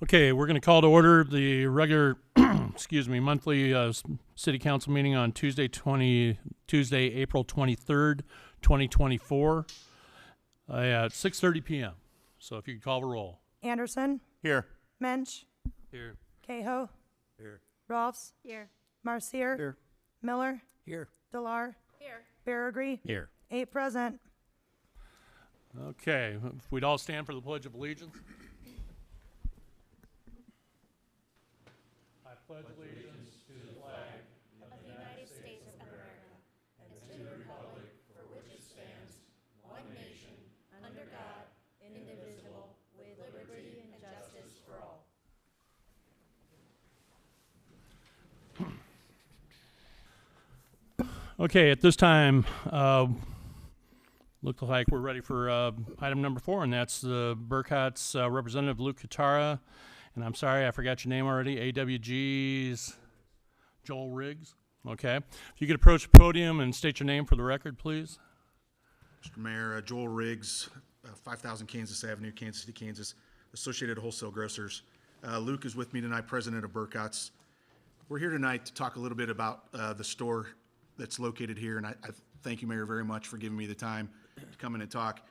Okay, we're going to call to order the regular, monthly city council meeting on Tuesday, April 23rd, 2024, at 6:30 p.m. So if you could call the roll. Anderson, Here. Mensch, Here. Cahoe, Here. Rolfs, Here. Marcier, Here. Miller, Here. Delar, Here. Baragry, Here. 8 present. Okay, if we'd all stand for the Pledge of Allegiance. I pledge allegiance to the flag Of the United States of America and to the republic for which it stands, one nation, under God, indivisible, with liberty and justice for all. Okay, at this time, looks like we're ready for item number 4, and that's the Burcott's Representative Luke Katara. And I'm sorry, I forgot your name already. AWG's Joel Riggs. Okay. If you could approach the podium and state your name for the record, please. Mr. Mayor, Joel Riggs, 5000 Kansas Avenue, Kansas City, Kansas, Associated Wholesale Grocers. Luke is with me tonight, president of Burcott's. We're here tonight to talk a little bit about the store that's located here, and I thank you, Mayor, very much for giving me the time to come in and talk.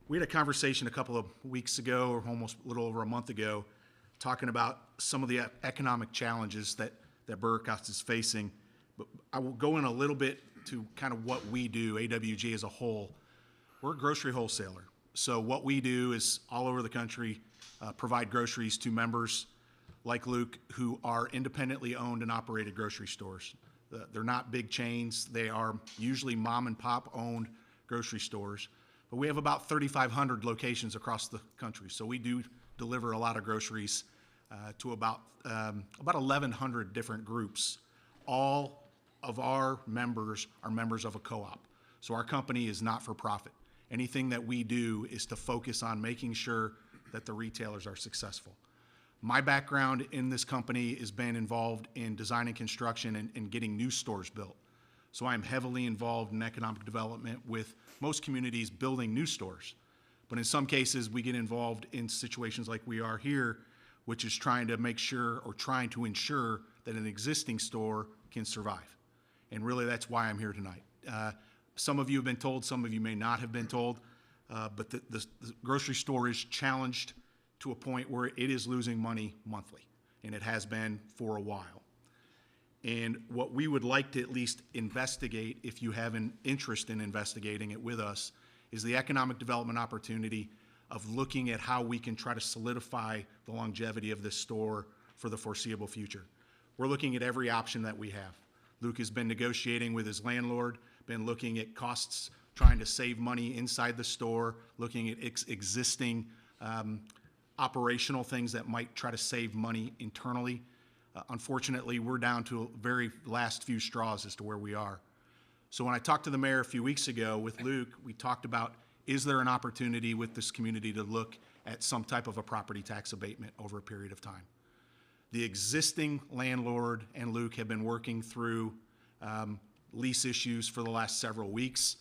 We had a conversation a couple of weeks ago, or almost a little over a month ago, talking about some of the economic challenges that Burcott's is facing. But I will go in a little bit to kind of what we do, AWG as a whole. We're a grocery wholesaler. So what we do is all over the country provide groceries to members like Luke who are independently owned and operated grocery stores. They're not big chains. They are usually mom and pop owned grocery stores. But we have about 3,500 locations across the country. So we do deliver a lot of groceries to about 1,100 different groups. All of our members are members of a co-op. So our company is not for profit. Anything that we do is to focus on making sure that the retailers are successful. My background in this company has been involved in design and construction and getting new stores built. So I'm heavily involved in economic development with most communities building new stores. But in some cases, we get involved in situations like we are here, which is trying to make sure or trying to ensure that an existing store can survive. And really, that's why I'm here tonight. Some of you have been told, some of you may not have been told, but the grocery store is challenged to a point where it is losing money monthly, and it has been for a while. And what we would like to at least investigate, if you have an interest in investigating it with us, is the economic development opportunity of looking at how we can try to solidify the longevity of this store for the foreseeable future. We're looking at every option that we have. Luke has been negotiating with his landlord, been looking at costs, trying to save money inside the store, looking at existing operational things that might try to save money internally. Unfortunately, we're down to a very last few straws as to where we are. So when I talked to the mayor a few weeks ago with Luke, we talked about, is there an opportunity with this community to look at some type of a property tax abatement over a period of time? The existing landlord and Luke have been working through lease issues for the last several weeks.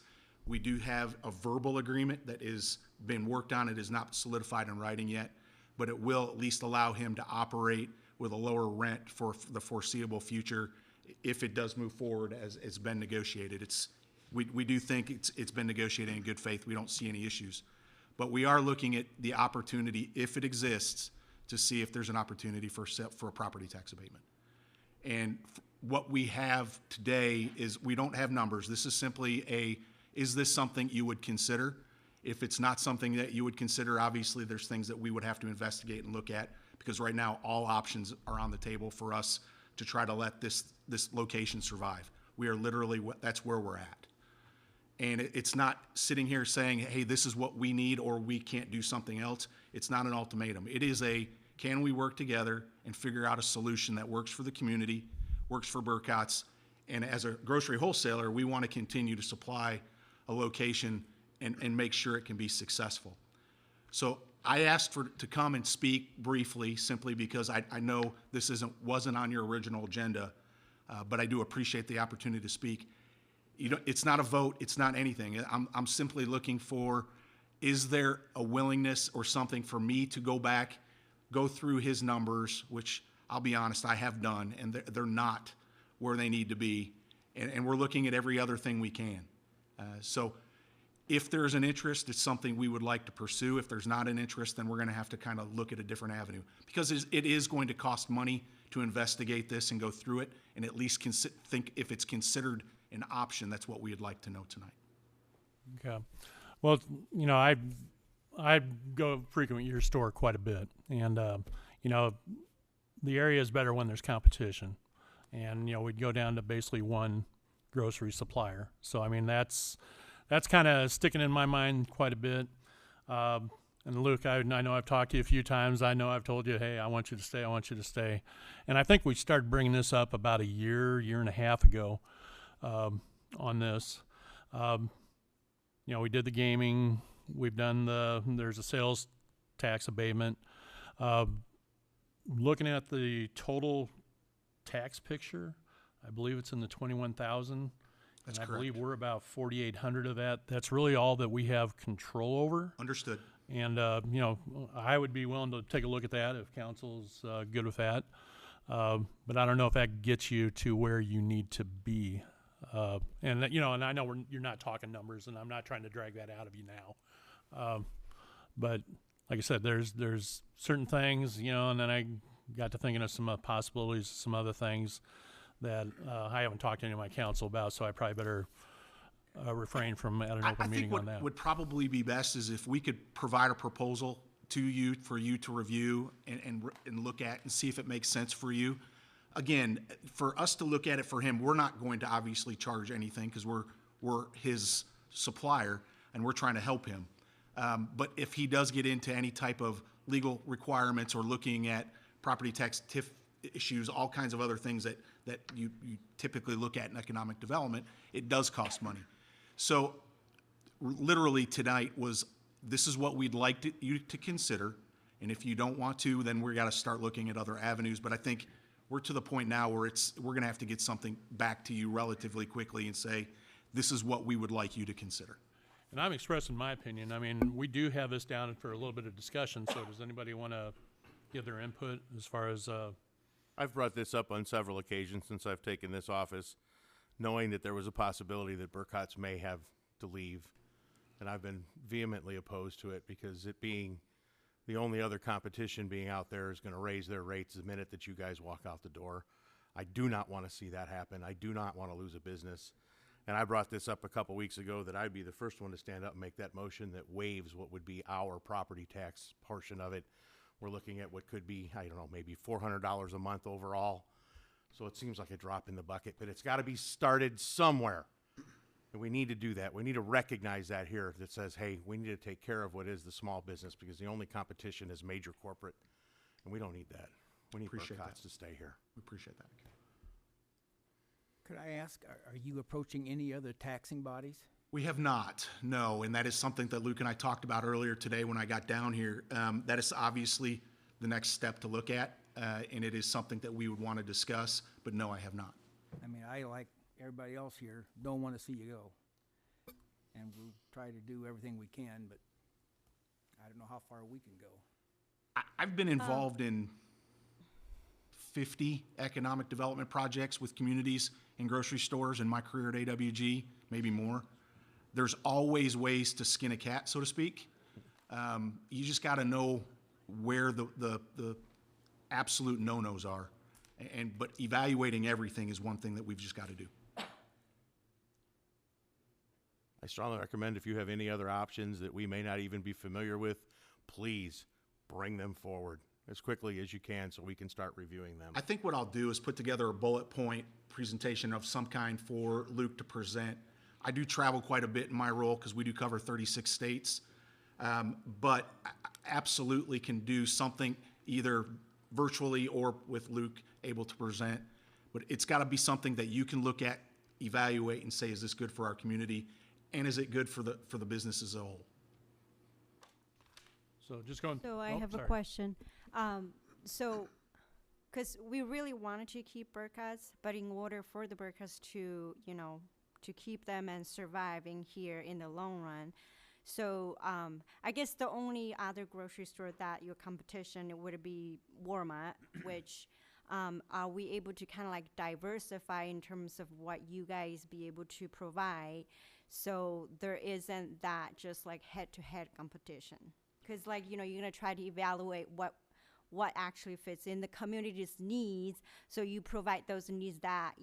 We do have a verbal agreement that is been worked on. It is not solidified in writing yet, but it will at least allow him to operate with a lower rent for the foreseeable future if it does move forward as it's been negotiated. We do think it's been negotiated in good faith. We don't see any issues. But we are looking at the opportunity, if it exists, to see if there's an opportunity for a property tax abatement. And what we have today is we don't have numbers. This is simply is this something you would consider? If it's not something that you would consider, obviously there's things that we would have to investigate and look at, because right now all options are on the table for us to try to let this location survive. We are literally, that's where we're at. And it's not sitting here saying, hey, this is what we need or we can't do something else. It's not an ultimatum. It is can we work together and figure out a solution that works for the community, works for Burcott's, and as a grocery wholesaler, we want to continue to supply a location and make sure it can be successful. So I asked to come and speak briefly simply because I know this wasn't on your original agenda, but I do appreciate the opportunity to speak. It's not a vote, it's not anything. I'm simply looking for, is there a willingness or something for me to go back go through his numbers, which I'll be honest, I have done, and they're not where they need to be. And we're looking at every other thing we can. So if there's an interest, it's something we would like to pursue. If there's not an interest, then we're going to have to kind of look at a different avenue. Because it is going to cost money to investigate this and go through it, and at least think if it's considered an option. That's what we'd like to know tonight. Okay. Well, you know, I go frequent your store quite a bit, and you know, the area is better when there's competition, and you know, we'd go down to basically one grocery supplier. So I mean, that's kind of sticking in my mind quite a bit. And Luke, I know I've talked to you a few times. I know I've told you, hey, I want you to stay. I want you to stay. And I think we started bringing this up about a year and a half ago on this. You know, we did the gaming. We've done there's a sales tax abatement. Looking at the total tax picture, I believe it's in the 21,000. That's and I correct. believe we're about 4,800 of that. That's really all that we have control over. Understood. And, you know, I would be willing to take a look at that if council's good with that. But I don't know if that gets you to where you need to be. And, you know, and I know you're not talking numbers, and I'm not trying to drag that out of you now. But like I said, there's certain things, you know, and then I got to thinking of some possibilities, some other things that I haven't talked to any of my council about, so I probably better refrain from at an I open think meeting what on that. would probably be best is if we could provide a proposal to you for you to review and look at and see if it makes sense for you. Again, for us to look at it for him, we're not going to obviously charge anything because we're his supplier and we're trying to help him. But if he does get into any type of legal requirements or looking at property tax TIF issues, all kinds of other things that you typically look at in economic development, it does cost money. So literally tonight this is what we'd like you to consider. And if you don't want to, then we're got to start looking at other avenues. But I think we're to the point now where we're going to have to get something back to you relatively quickly and say, this is what we would like you to consider. And I'm expressing my opinion. I mean, we do have this down for a little bit of discussion, so does anybody want to give their input as far as I've brought this up on several occasions since I've taken this office, knowing that there was a possibility that Burkott's may have to leave. And I've been vehemently opposed to it because it being the only other competition being out there is going to raise their rates the minute that you guys walk out the door. I do not want to see that happen. I do not want to lose a business. And I brought this up a couple weeks ago that I'd be the first one to stand up and make that motion that waives what would be our property tax portion of it. We're looking at what could be, I don't know, maybe $400 a month overall. So it seems like a drop in the bucket, but it's got to be started somewhere. And we need to do that. We need to recognize that here that says, hey, we need to take care of what is the small business because the only competition is major corporate. And we don't need that. We need Appreciate Burkott's that. to stay here. We appreciate that. Could I ask, are you approaching any other taxing bodies? We have not, no, and that is something that Luke and I talked about earlier today when I got down here. That is obviously the next step to look at, and it is something that we would want to discuss, but no, I have not. I mean, I, like everybody else here, don't want to see you go. And we'll try to do everything we can, but I don't know how far we can go. I've been involved in 50 economic development projects with communities and grocery stores in my career at AWG, maybe more. There's always ways to skin a cat, so to speak. You just got to know where the absolute no-nos are. But evaluating everything is one thing that we've just got to do. I strongly recommend if you have any other options that we may not even be familiar with, please bring them forward as quickly as you can so we can start reviewing them. I think what I'll do is put together a bullet point presentation of some kind for Luke to present. I do travel quite a bit in my role because we do cover 36 states, but I absolutely can do something either virtually or with Luke able to present. But it's got to be something that you can look at, evaluate, and say, is this good for our community? And is it good for the business as a whole? so just going? So I oh, have sorry. a question. So, because we really wanted to keep Burkott's, but in order for the Burkott's to, you know, to keep them and surviving here in the long run, So I guess the only other grocery store that your competition would be Walmart, which are we able to kind of like diversify in terms of what you guys be able to provide, so there isn't that just like head-to-head competition? Because like, you're gonna try to evaluate what actually fits in the community's needs, so you provide those needs that,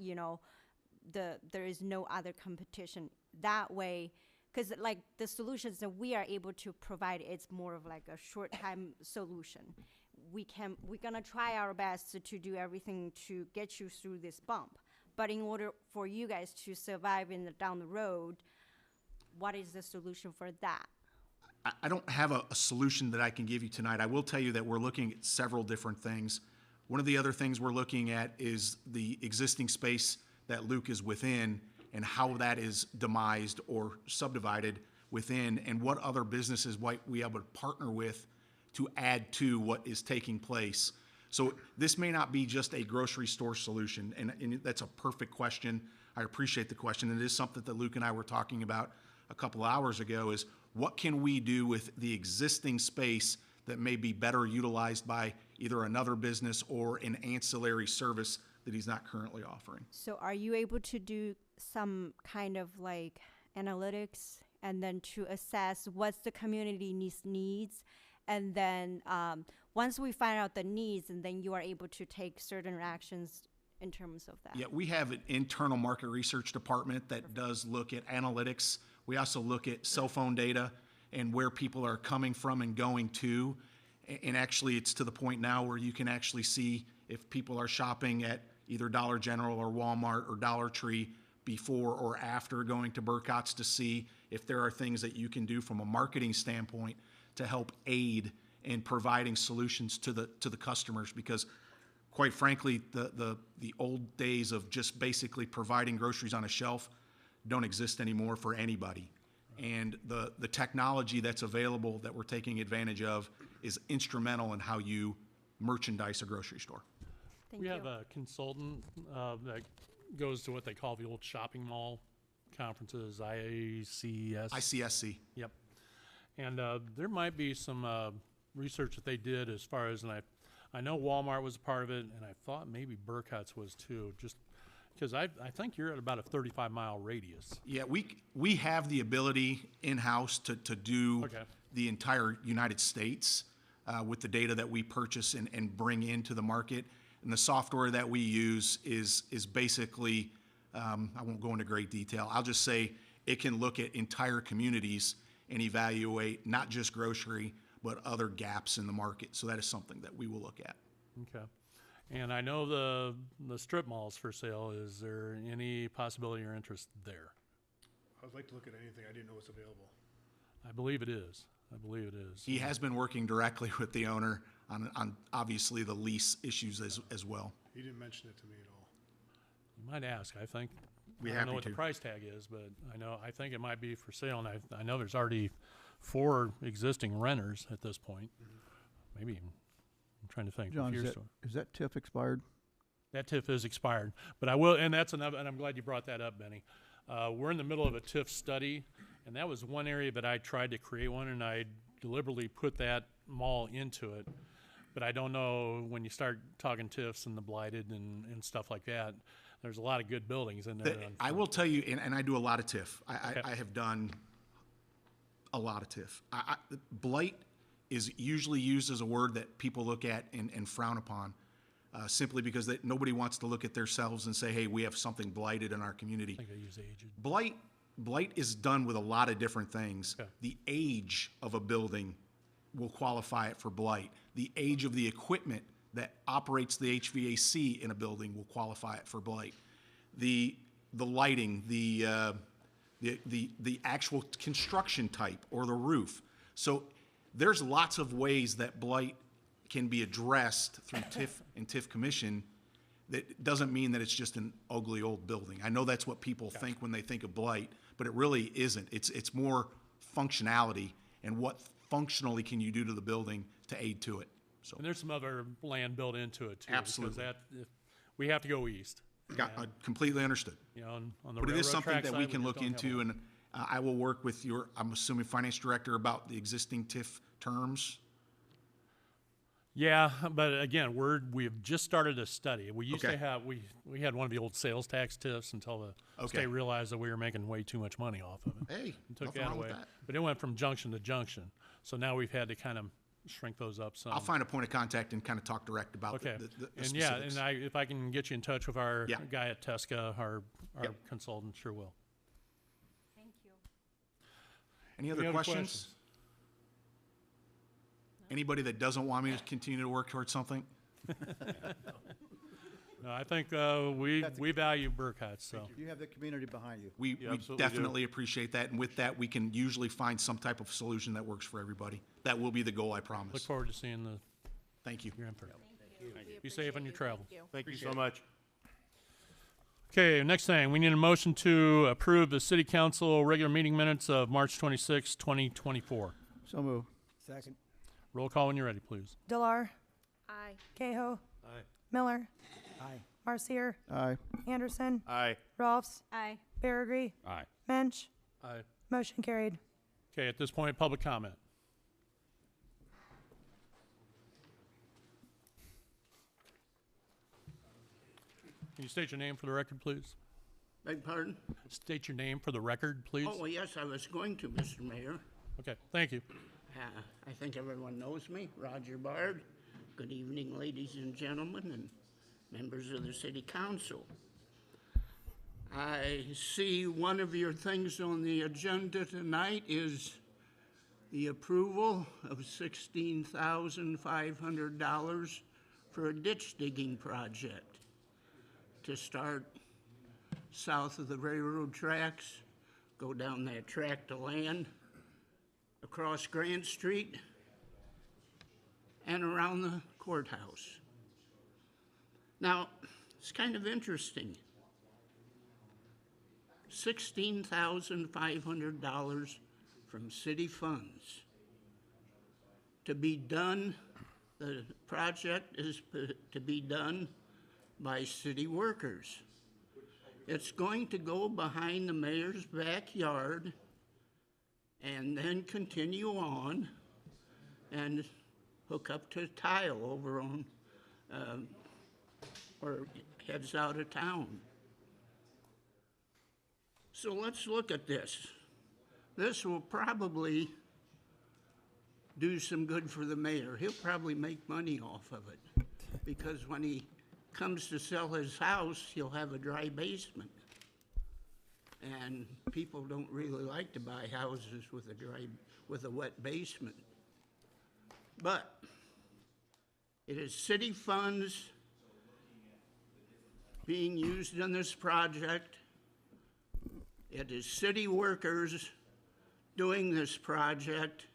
there is no other competition that way. Because like the solutions that we are able to provide, it's more of like a short time solution. We're gonna try our best to do everything to get you through this bump. But in order for you guys to survive down the road, what is the solution for that? I don't have a solution that I can give you tonight. I will tell you that we're looking at several different things. One of the other things we're looking at is the existing space that Luke is within and how that is demised or subdivided within, and what other businesses might we able to partner with to add to what is taking place. So this may not be just a grocery store solution, and that's a perfect question. I appreciate the question. It is something that Luke and I were talking about a couple hours ago, is what can we do with the existing space that may be better utilized by either another business or an ancillary service that he's not currently offering. So are you able to do some kind of like analytics and then to assess what's the community needs? And then once we find out the needs, and then you are able to take certain actions in terms of that. Yeah, we have an internal market research department that does look at analytics. We also look at cell phone data and where people are coming from and going to. And actually, it's to the point now where you can actually see if people are shopping at either Dollar General or Walmart or Dollar Tree before or after going to Burkott's, to see if there are things that you can do from a marketing standpoint to help aid in providing solutions to the customers. Because quite frankly, the old days of just basically providing groceries on a shelf don't exist anymore for anybody. And the technology that's available that we're taking advantage of is instrumental in how you merchandise a grocery store. Thank We you. have a consultant that goes to what they call the old shopping mall conferences, ICS. ICSC. Yep. And there might be some research that they did as far as, and I know Walmart was a part of it, and I thought maybe Burkott's was too, just because I think you're at about a 35-mile radius. Yeah, we have the ability in-house to do Okay. the entire United States with the data that we purchase and bring into the market. And the software that we use is basically, I won't go into great detail. I'll just say it can look at entire communities and evaluate not just grocery, but other gaps in the market. So that is something that we will look at. Okay. And I know the strip mall's for sale. Is there any possibility or interest there? I'd like to look at anything. I didn't know was available. I believe it is. I believe it is. He has been working directly with the owner on obviously the lease issues as well. He didn't mention it to me at all. You might ask. I think Be I don't happy know what to. the price tag is, but I think it might be for sale, and I know there's already 4 existing renters at this point. Maybe even, I'm trying to think. John, Fear is Store. that TIF expired? That TIF is expired, but I will, and that's another, and I'm glad you brought that up, Benny. We're in the middle of a TIF study, and that was one area that I tried to create one, and I deliberately put that mall into it. But I don't know, when you start talking TIFs and the blighted and stuff like that, there's a lot of good buildings in there. I will tell you, and I do a lot of TIF. Okay. I have done a lot of TIF. Blight is usually used as a word that people look at and frown upon, simply because nobody wants to look at themselves and say, hey, we have something blighted in our community. I think I use aged. Blight is done with a lot of different things. Okay. The age of a building will qualify it for blight. The age of the equipment that operates the HVAC in a building will qualify it for blight. The lighting, the actual construction type or the roof. So there's lots of ways that blight can be addressed through TIF and TIF commission. That doesn't mean that it's just an ugly old building. I know that's what people think when they think of blight, but it really isn't. It's more functionality and what functionally can you do to the building to aid to it. So And there's some other land built into it too. Absolutely. Because we have to go east. completely understood. On the But it railroad is something track that side, we can just look don't have into, a- and I will work with your, I'm assuming, finance director about the existing TIF terms. Yeah, but again, we have just started a study. We used to Okay. have, we had one of the old sales tax TIFs until the Okay. state realized that we were making way too much money off of it. Hey, And took nothing that wrong with away. that. But it went from junction to junction. So now we've had to kind of shrink those up some. I'll find a point of contact and kind of talk direct about Okay, the and yeah, specifics. and if I can get you in touch with our Yeah. guy at Tesca, our Yep. consultant, sure will. Thank you. Any other Any other questions? Anybody that doesn't want me to continue to work towards something? No, I think we value Burkhardt, so. You have the community behind you. We absolutely do. definitely appreciate that, and with that, we can usually find some type of solution that works for everybody. That will be the goal, I Look promise. forward to seeing Thank you. your input. We Be safe on your appreciate you. travels. Thank you. Thank you so much. Okay, next thing, we need a motion to approve the city council regular meeting minutes of March 26, 2024. So move. Second. Roll call when you're ready, please. Delar, Aye. Cahoe, Aye. Miller, Aye. Marcier, Aye. Anderson, Aye. Rolfs, Aye. Baragry, Aye. Mensch. Aye. Motion carried. Okay, at this point, public comment. Can you state your name for the record, please? Beg pardon? State your name for the record, please. Oh, well, yes, I was going to, Mr. Mayor. Okay, thank you. I think everyone knows me, Roger Bard. Good evening, ladies and gentlemen, and members of the city council. I see one of your things on the agenda tonight is the approval of $16,500 for a ditch digging project to start south of the railroad tracks, go down that tract of land, across Grant Street, and around the courthouse. Now, it's kind of interesting. $16,500 from city funds to be done. The project is to be done by city workers. It's going to go behind the mayor's backyard and then continue on and hook up to tile over on, or heads out of town. So let's look at this. This will probably do some good for the mayor. He'll probably make money off of it, because when he comes to sell his house, he'll have a dry basement. And people don't really like to buy houses with a wet basement. But it is city funds being used in this project. It is city workers doing this project,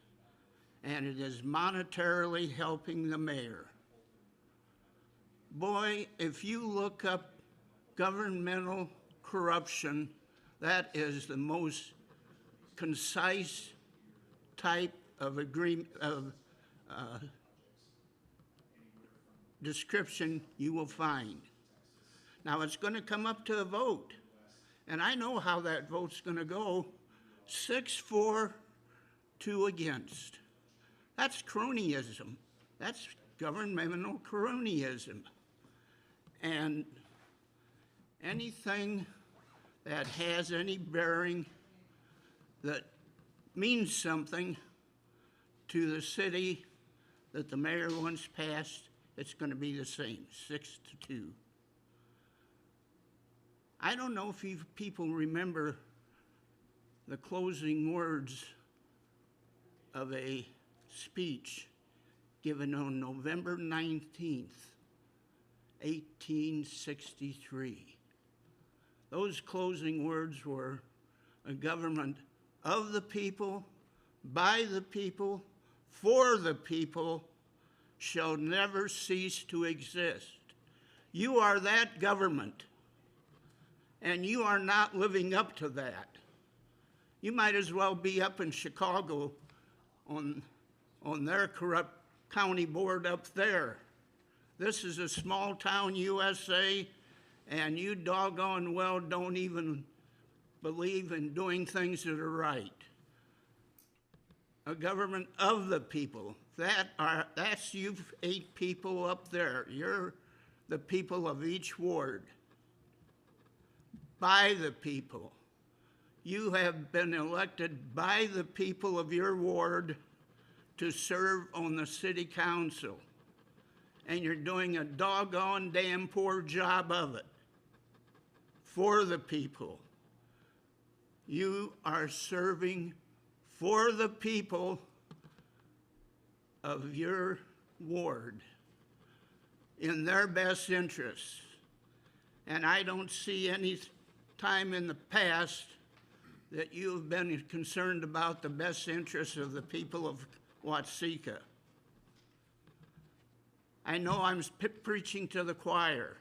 and it is monetarily helping the mayor. Boy, if you look up governmental corruption, that is the most concise type of description you will find. Now, it's going to come up to a vote, and I know how that vote's going to go. 6-4, 2 against. That's cronyism. That's governmental cronyism. And anything that has any bearing that means something to the city that the mayor once passed, it's going to be the same, 6-2. I don't know if you people remember the closing words of a speech given on November 19th, 1863. Those closing words were, a government of the people, by the people, for the people, shall never cease to exist. You are that government, and you are not living up to that. You might as well be up in Chicago on their corrupt county board up there. This is a small town USA, and you doggone well don't even believe in doing things that are right. A government of the people. That's you 8 people up there. You're the people of each ward. By the people. You have been elected by the people of your ward to serve on the city council. And you're doing a doggone damn poor job of it. For the people. You are serving for the people of your ward in their best interests. And I don't see any time in the past that you've been concerned about the best interests of the people of Watseka. I know I'm preaching to the choir.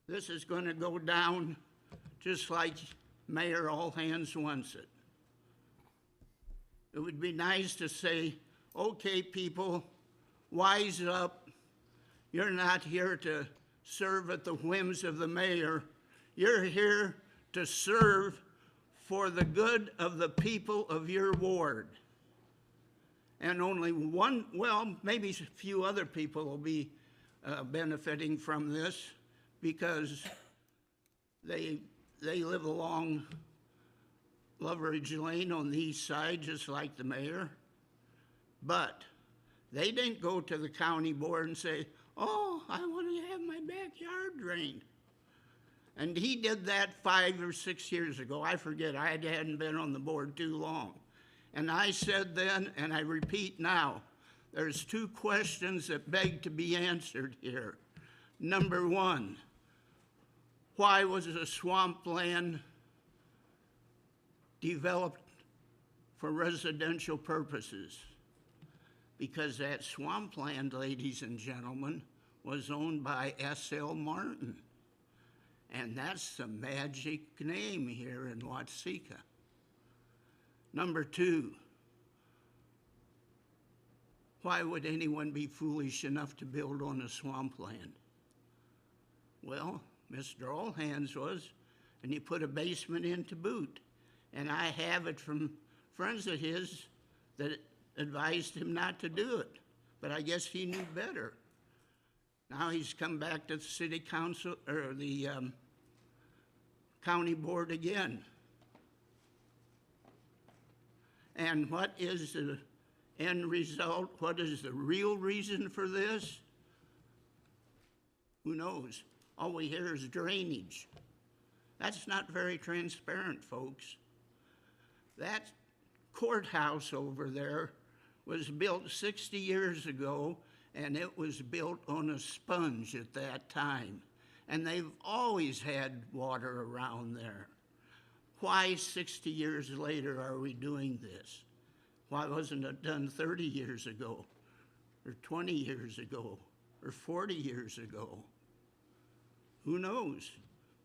This is going to go down just like Mayor All Hands wants it. It would be nice to say, okay, people, wise up. You're not here to serve at the whims of the mayor. You're here to serve for the good of the people of your ward. And only one, well, maybe a few other people will be benefiting from this because they live along Loveridge Lane on the east side, just like the mayor. But they didn't go to the county board and say, oh, I want to have my backyard drained. And he did that 5 or 6 years ago. I forget, I hadn't been on the board too long. And I said then, and I repeat now, there's 2 questions that beg to be answered here. Number 1, why was the swampland developed for residential purposes? Because that swampland, ladies and gentlemen, was owned by S.L. Martin. And that's the magic name here in Watseka. Number 2, why would anyone be foolish enough to build on a swampland? Well, Mr. All Hands was, and he put a basement in to boot. And I have it from friends of his that advised him not to do it. But I guess he knew better. Now he's come back to the city council, or the county board again. And what is the end result? What is the real reason for this? Who knows? All we hear is drainage. That's not very transparent, folks. That courthouse over there was built 60 years ago, and it was built on a sponge at that time. And they've always had water around there. Why 60 years later are we doing this? Why wasn't it done 30 years ago, or 20 years ago, or 40 years ago? Who knows?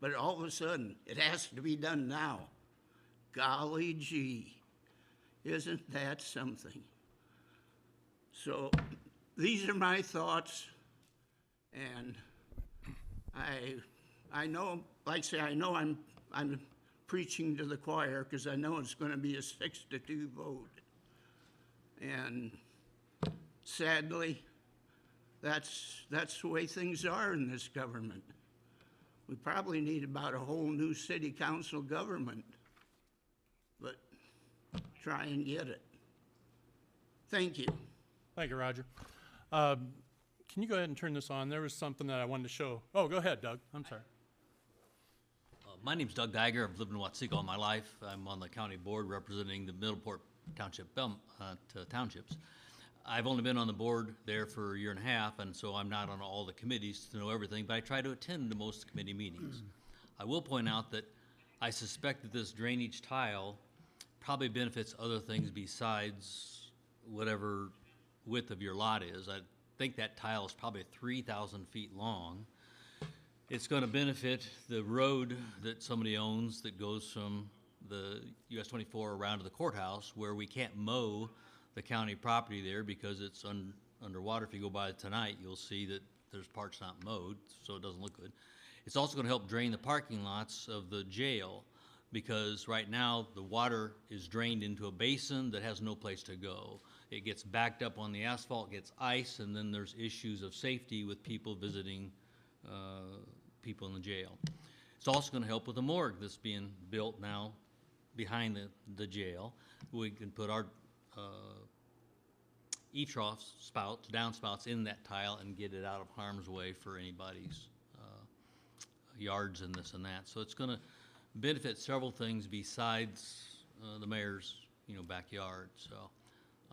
But all of a sudden, it has to be done now. Golly gee, isn't that something? So these are my thoughts, and I know, like I say, I know I'm preaching to the choir because I know it's going to be a 6-2 vote. And sadly, that's the way things are in this government. We probably need about a whole new city council government, but try and get it. Thank you. Thank you, Roger. Can you go ahead and turn this on? There was something that I wanted to show. Oh, go ahead, Doug. I'm sorry. My name's Doug Geiger. I've lived in Watseka all my life. I'm on the county board representing the Middleport Township townships. I've only been on the board there for a year and a half, and so I'm not on all the committees to know everything, but I try to attend to most committee meetings. I will point out that I suspect that this drainage tile probably benefits other things besides whatever width of your lot is. I think that tile is probably 3,000 feet long. It's going to benefit the road that somebody owns that goes from the US 24 around to the courthouse, where we can't mow the county property there because it's underwater. If you go by tonight, you'll see that there's parts not mowed, so it doesn't look good. It's also going to help drain the parking lots of the jail. because right now, the water is drained into a basin that has no place to go. It gets backed up on the asphalt, gets ice, and then there's issues of safety with people visiting people in the jail. It's also gonna help with the morgue that's being built now behind the jail. We can put our E-trough spouts, downspouts in that tile and get it out of harm's way for anybody's yards and this and that. So it's gonna benefit several things besides the mayor's, backyard. So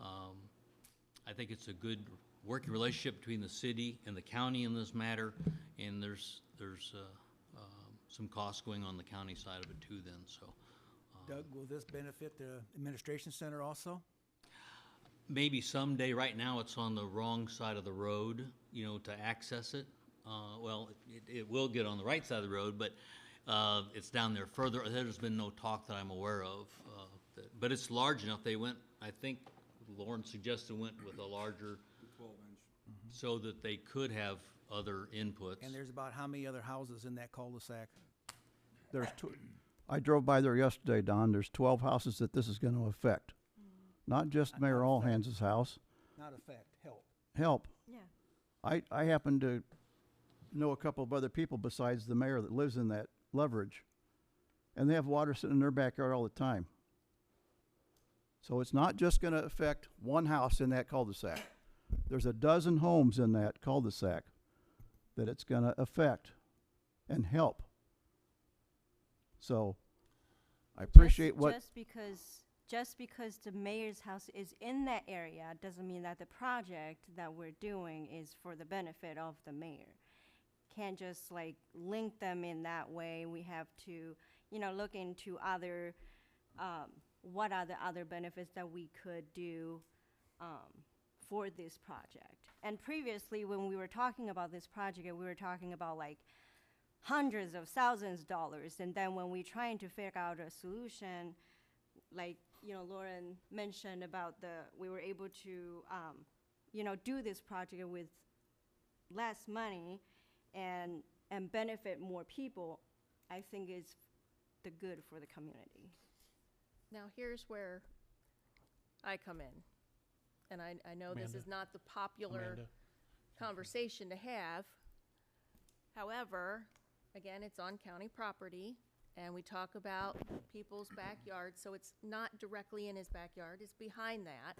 I think it's a good working relationship between the city and the county in this matter, and there's some costs going on the county side of it too then, so. Doug, will this benefit the administration center also? Maybe someday, right now it's on the wrong side of the road, to access it. Well, it will get on the right side of the road, but it's down there further. There's been no talk that I'm aware of. But it's large enough. They went, I think Lauren suggested went with a larger 12-inch. so that they could have other inputs. And there's about how many other houses in that cul-de-sac? I drove by there yesterday, Don. There's 12 houses that this is going to affect. Not just Mayor Allhands' house. Not affect, help. Help. Yeah. I happen to know a couple of other people besides the mayor that lives in that leverage. And they have water sitting in their backyard all the time. So it's not just going to affect one house in that cul-de-sac. There's a dozen homes in that cul-de-sac that it's going to affect and help. So I appreciate Just because the mayor's house is in that area doesn't mean that the project that we're doing is for the benefit of the mayor. Can't just like link them in that way. We have to, look into other, what are the other benefits that we could do for this project. And previously, when we were talking about this project, we were talking about like hundreds of thousands of dollars. And then when we're trying to figure out a solution, like, Lauren mentioned about we were able to, do this project with less money and benefit more people, I think is the good for the community. Now, here's where I come in. And I know this Amanda. is not the popular Amanda. conversation to have. However, again, it's on county property, and we talk about people's backyards, so it's not directly in his backyard, it's behind that,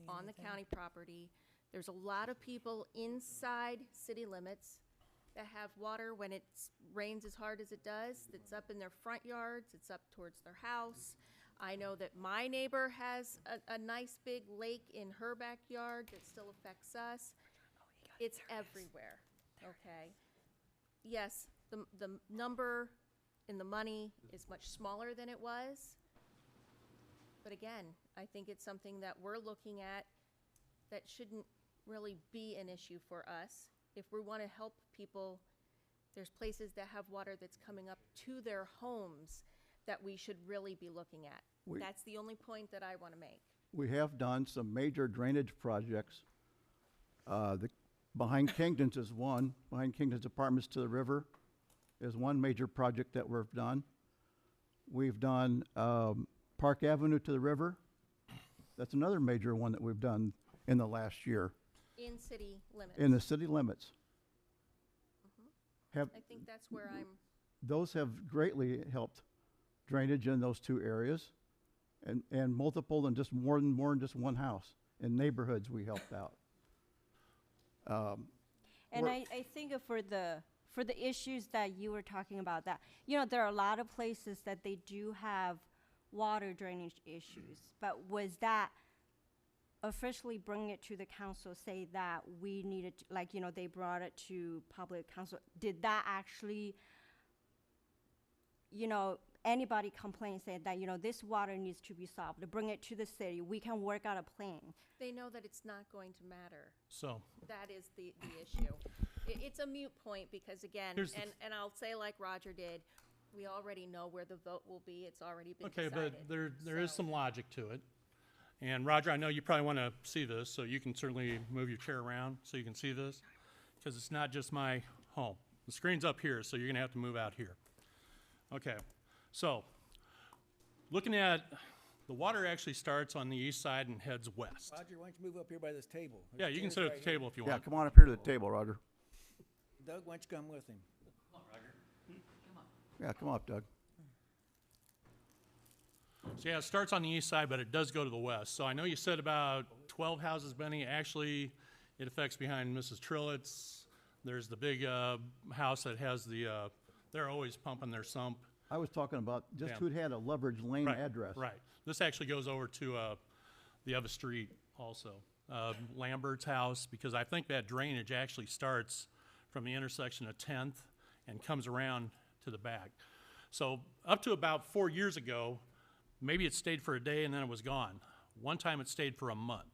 on the county property. There's a lot of people inside city limits that have water when it rains as hard as it does, that's up in their front yards, it's up towards their house. I know that my neighbor has a nice big lake in her backyard that still affects us. It's everywhere, okay? Yes, the number in the money is much smaller than it was. But again, I think it's something that we're looking at that shouldn't really be an issue for us. If we want to help people, there's places that have water that's coming up to their homes that we should really be looking at. That's the only point that I want to make. We have done some major drainage projects. Behind Kingdon's is one. Behind Kingdon's Apartments to the river is one major project that we've done. We've done Park Avenue to the river. That's another major one that we've done in the last year. In city limits. In the city limits. I think that's where Those have greatly helped drainage in those two areas, and multiple than just more than just one house. In neighborhoods we helped out. And I think for the issues that you were talking about, that, there are a lot of places that they do have water drainage issues, but was that officially bring it to the council, say that we needed, they brought it to public council, did that actually, anybody complain, say that, this water needs to be solved, to bring it to the city, we can work out a plan? they know that it's not going to matter. So, That is the issue. It's a moot point because, again, Here's the and I'll say like Roger did, we already know where the vote will be. It's already been okay, decided. but there is So- some logic to it. And Roger, I know you probably want to see this, so you can certainly move your chair around so you can see this, because it's not just my home. The screen's up here, so you're going to have to move out here. Okay, so Looking at, the water actually starts on the east side and heads west. Roger, why don't you move up here by this table? Yeah, There's you can chairs sit at right the here. table if you Yeah, want. come on up here to the table, Roger. Doug, why don't you come with him? Yeah, come up, Doug. So yeah, it starts on the east side, but it does go to the west. So I know you said about 12 houses, Benny. Actually, it affects behind Mrs. Trillett's. There's the big house that has the, they're always pumping their sump. I was talking about just Yeah. who had a Leverage Lane Right, address. Right. This actually goes over to the other street also. Lambert's house, because I think that drainage actually starts from the intersection of 10th and comes around to the back. So up to about 4 years ago, maybe it stayed for a day and then it was gone. One time it stayed for a month.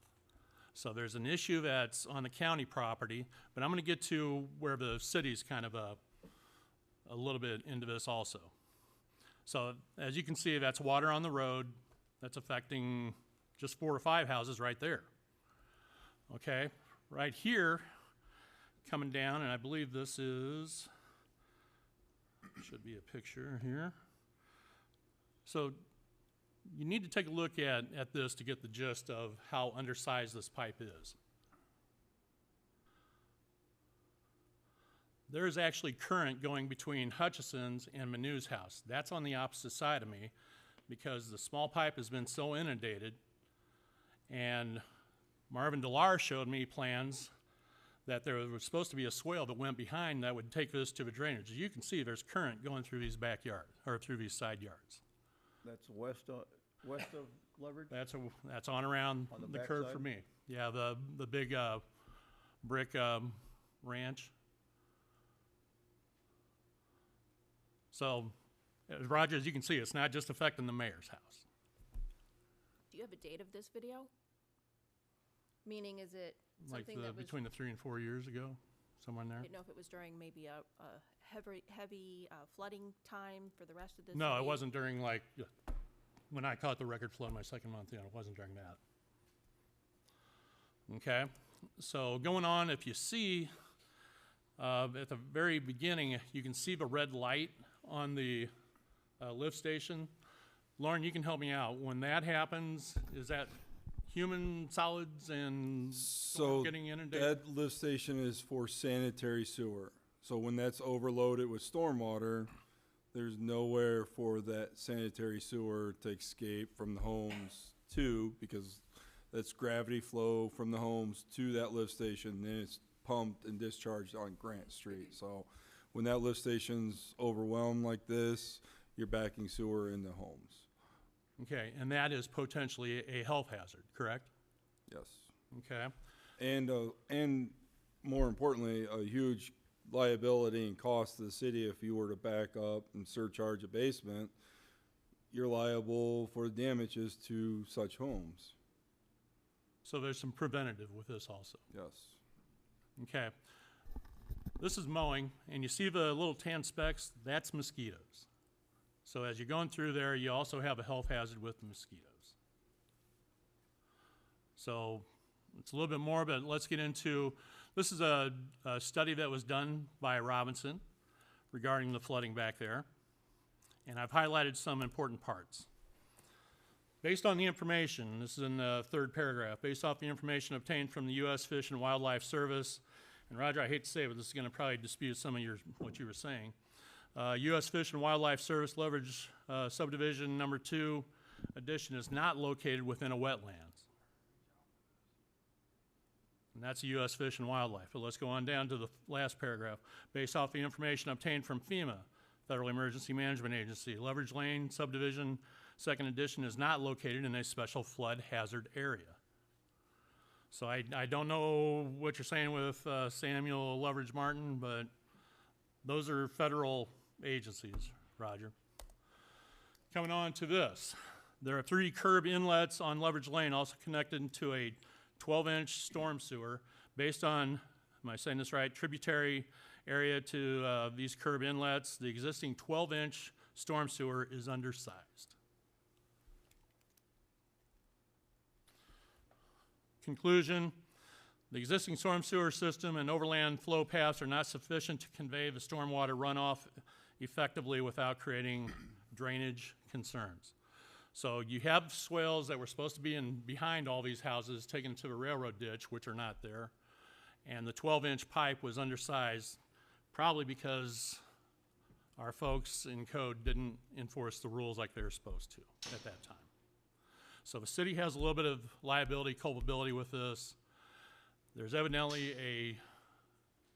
So there's an issue that's on the county property, but I'm gonna get to where the city's kind of a little bit into this also. So as you can see, that's water on the road. That's affecting just 4 or 5 houses right there. Okay, right here, coming down, and I believe this is, should be a picture here. So you need to take a look at this to get the gist of how undersized this pipe is. There is actually current going between Hutchison's and Manu's house. That's on the opposite side of me because the small pipe has been so inundated. And Marvin Delar showed me plans that there was supposed to be a swale that went behind that would take this to the drainage. As you can see, there's current going through these backyards, or through these side yards. That's west of Leverage? That's on around On the the back curve side? for me. Yeah, the big brick ranch. So, Roger, as you can see, it's not just affecting the mayor's house. Do you have a date of this video? Meaning, is it Like something that was, between the 3 and 4 years ago, somewhere in there. I didn't know if it was during maybe a heavy flooding time for the rest of the No, it city? wasn't during when I caught the record flood my second month in, it wasn't during that. Okay, so going on, if you see, at the very beginning, you can see the red light on the lift station. Lauren, you can help me out. When that happens, is that human solids and So getting inundated? that lift station is for sanitary sewer. So when that's overloaded with stormwater, there's nowhere for that sanitary sewer to escape from the homes to, because that's gravity flow from the homes to that lift station, then it's pumped and discharged on Grant Street. So when that lift station's overwhelmed like this, you're backing sewer into homes. Okay, and that is potentially a health hazard, correct? Yes. Okay, And more importantly, a huge liability and cost to the city if you were to back up and surcharge a basement. You're liable for damages to such homes. so there's some preventative with this also. Yes. Okay. This is mowing, and you see the little tan specks? That's mosquitoes. So as you're going through there, you also have a health hazard with the mosquitoes. So it's a little bit more, but let's get into, this is a study that was done by Robinson regarding the flooding back there. And I've highlighted some important parts. Based on the information, this is in the 3rd paragraph, based off the information obtained from the U.S. Fish and Wildlife Service, and Roger, I hate to say it, but this is gonna probably dispute some of what you were saying. U.S. Fish and Wildlife Service Leverage Subdivision Number 2 addition is not located within a wetlands. And that's the U.S. Fish and Wildlife. But let's go on down to the last paragraph. Based off the information obtained from FEMA, Federal Emergency Management Agency, Leverage Lane Subdivision 2nd Edition is not located in a special flood hazard area. So I don't know what you're saying with Samuel Leverage Martin, but those are federal agencies, Roger. Coming on to this. There are 3 curb inlets on Leverage Lane, also connected to a 12-inch storm sewer based on, am I saying this right, tributary area to these curb inlets. The existing 12-inch storm sewer is undersized. Conclusion, the existing storm sewer system and overland flow paths are not sufficient to convey the stormwater runoff effectively without creating drainage concerns. So you have swales that were supposed to be in behind all these houses taken to the railroad ditch, which are not there. And the 12-inch pipe was undersized, probably because our folks in code didn't enforce the rules like they were supposed to at that time. So the city has a little bit of liability, culpability with this. There's evidently a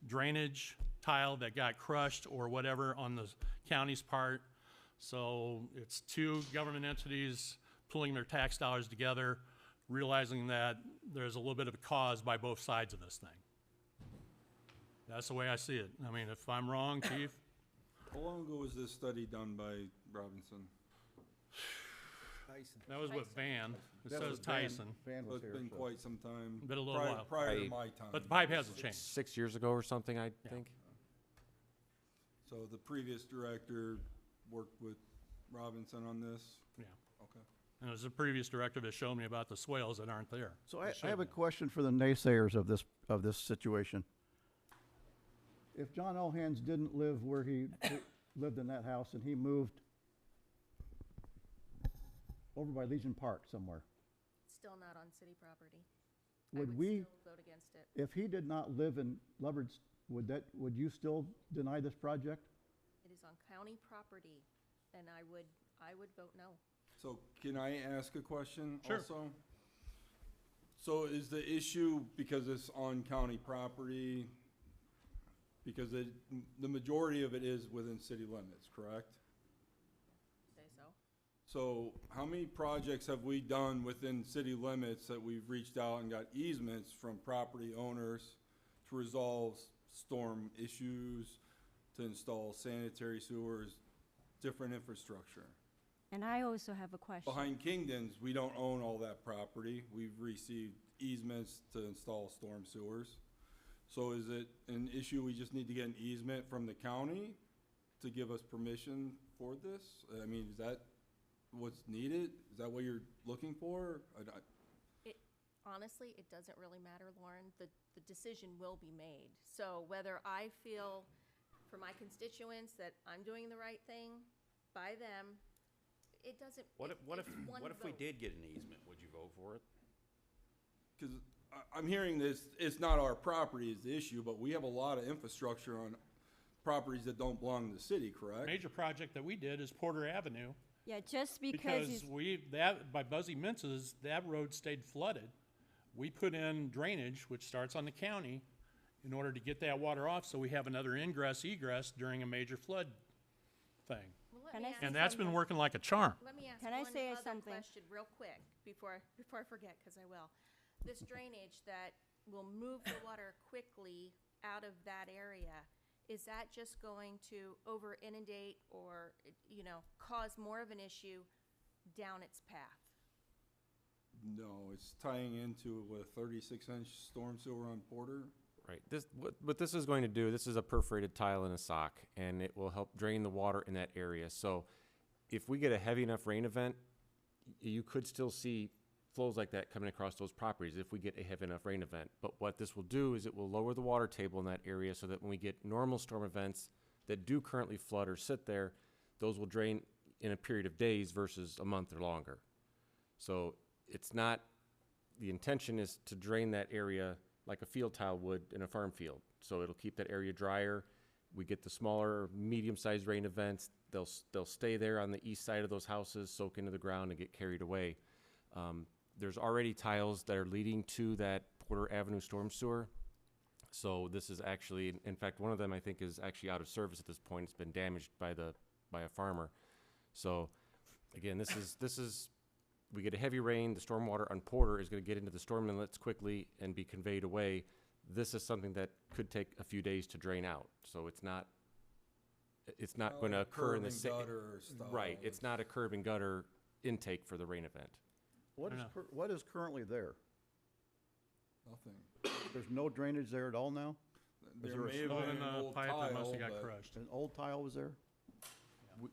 drainage tile that got crushed or whatever on the county's part. So it's two government entities pulling their tax dollars together, realizing that there's a little bit of a cause by both sides of this thing. That's the way I see it. I mean, if I'm wrong, Chief, How long ago was this study done by Robinson? Tyson. that was with Van. It That says was Van. Tyson, Van So was it's here, been so. quite some time. Been a little while. Prior to Right. my time. but the pipe hasn't changed. 6 years ago or something, I think. So the previous director worked with Robinson on this? Yeah. Okay. And it was the previous director that showed me about the swales that aren't there. So That I showed have a me. question for the naysayers of this situation. If John Ohans didn't live where he lived in that house and he moved over by Legion Park somewhere, It's still not on city property. I would would we, still vote against it. if he did not live in Leverage, would you still deny this project? It is on county property, and I would vote no. So can I ask a question Sure. also? So is the issue because it's on county property, because the majority of it is within city limits, correct? Say so. So how many projects have we done within city limits that we've reached out and got easements from property owners to resolve storm issues, to install sanitary sewers, different infrastructure? And I also have a question. Behind Kingdon's, we don't own all that property. We've received easements to install storm sewers. So is it an issue we just need to get an easement from the county to give us permission for this? I mean, is that what's needed? Is that what you're looking for? Honestly, it doesn't really matter, Lauren. The decision will be made. So whether I feel for my constituents that I'm doing the right thing by them, it doesn't. What it- if it's one we vote. did get an easement? Would you vote for it? Because I'm hearing this, it's not our property is the issue, but we have a lot of infrastructure on properties that don't belong to the city, correct? Major project that we did is Porter Avenue. Yeah, just because Because it's, by Buzzy Mintz's, that road stayed flooded. We put in drainage, which starts on the county, in order to get that water off, so we have another ingress egress during a major flood thing. Well, let Can me I ask say And that's been something? working like a charm. Let me ask Can I one say other something? question real quick before I forget, because I will. This drainage that will move the water quickly out of that area, is that just going to over inundate or, cause more of an issue down its path? No, it's tying into a 36-inch storm sewer on Porter. Right. What this is going to do, this is a perforated tile in a sock, and it will help drain the water in that area. So if we get a heavy enough rain event, you could still see flows like that coming across those properties if we get a heavy enough rain event. But what this will do is it will lower the water table in that area so that when we get normal storm events that do currently flood or sit there, those will drain in a period of days versus a month or longer. So it's not, the intention is to drain that area like a field tile would in a farm field. So it'll keep that area drier. We get the smaller, medium-sized rain events. They'll stay there on the east side of those houses, soak into the ground and get carried away. There's already tiles that are leading to that Porter Avenue storm sewer. So this is actually, in fact, one of them I think is actually out of service at this point. It's been damaged by a farmer. So again, this is we get a heavy rain, the stormwater on Porter is going to get into the storm inlets quickly and be conveyed away. This is something that could take a few days to drain out. So it's not going to occur in the same. Right, it's not a curb and gutter intake for the rain event. What is currently there? Nothing. There's no drainage there at all now? There there a may have Other been than an the old pipe that must tile, have got but crushed. An old tile was there?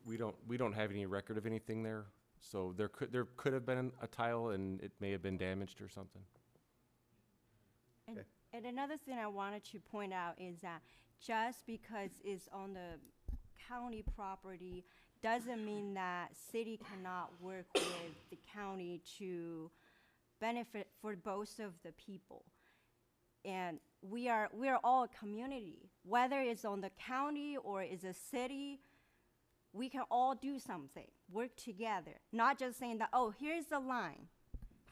We don't have any record of anything there. So there could have been a tile and it may have been damaged or something. and another thing I wanted to point out is that just because it's on the county property doesn't mean that city cannot work with the county to benefit for both of the people. And we are all a community, whether it's on the county or it's a city, we can all do something, work together, not just saying that, oh, here's the line,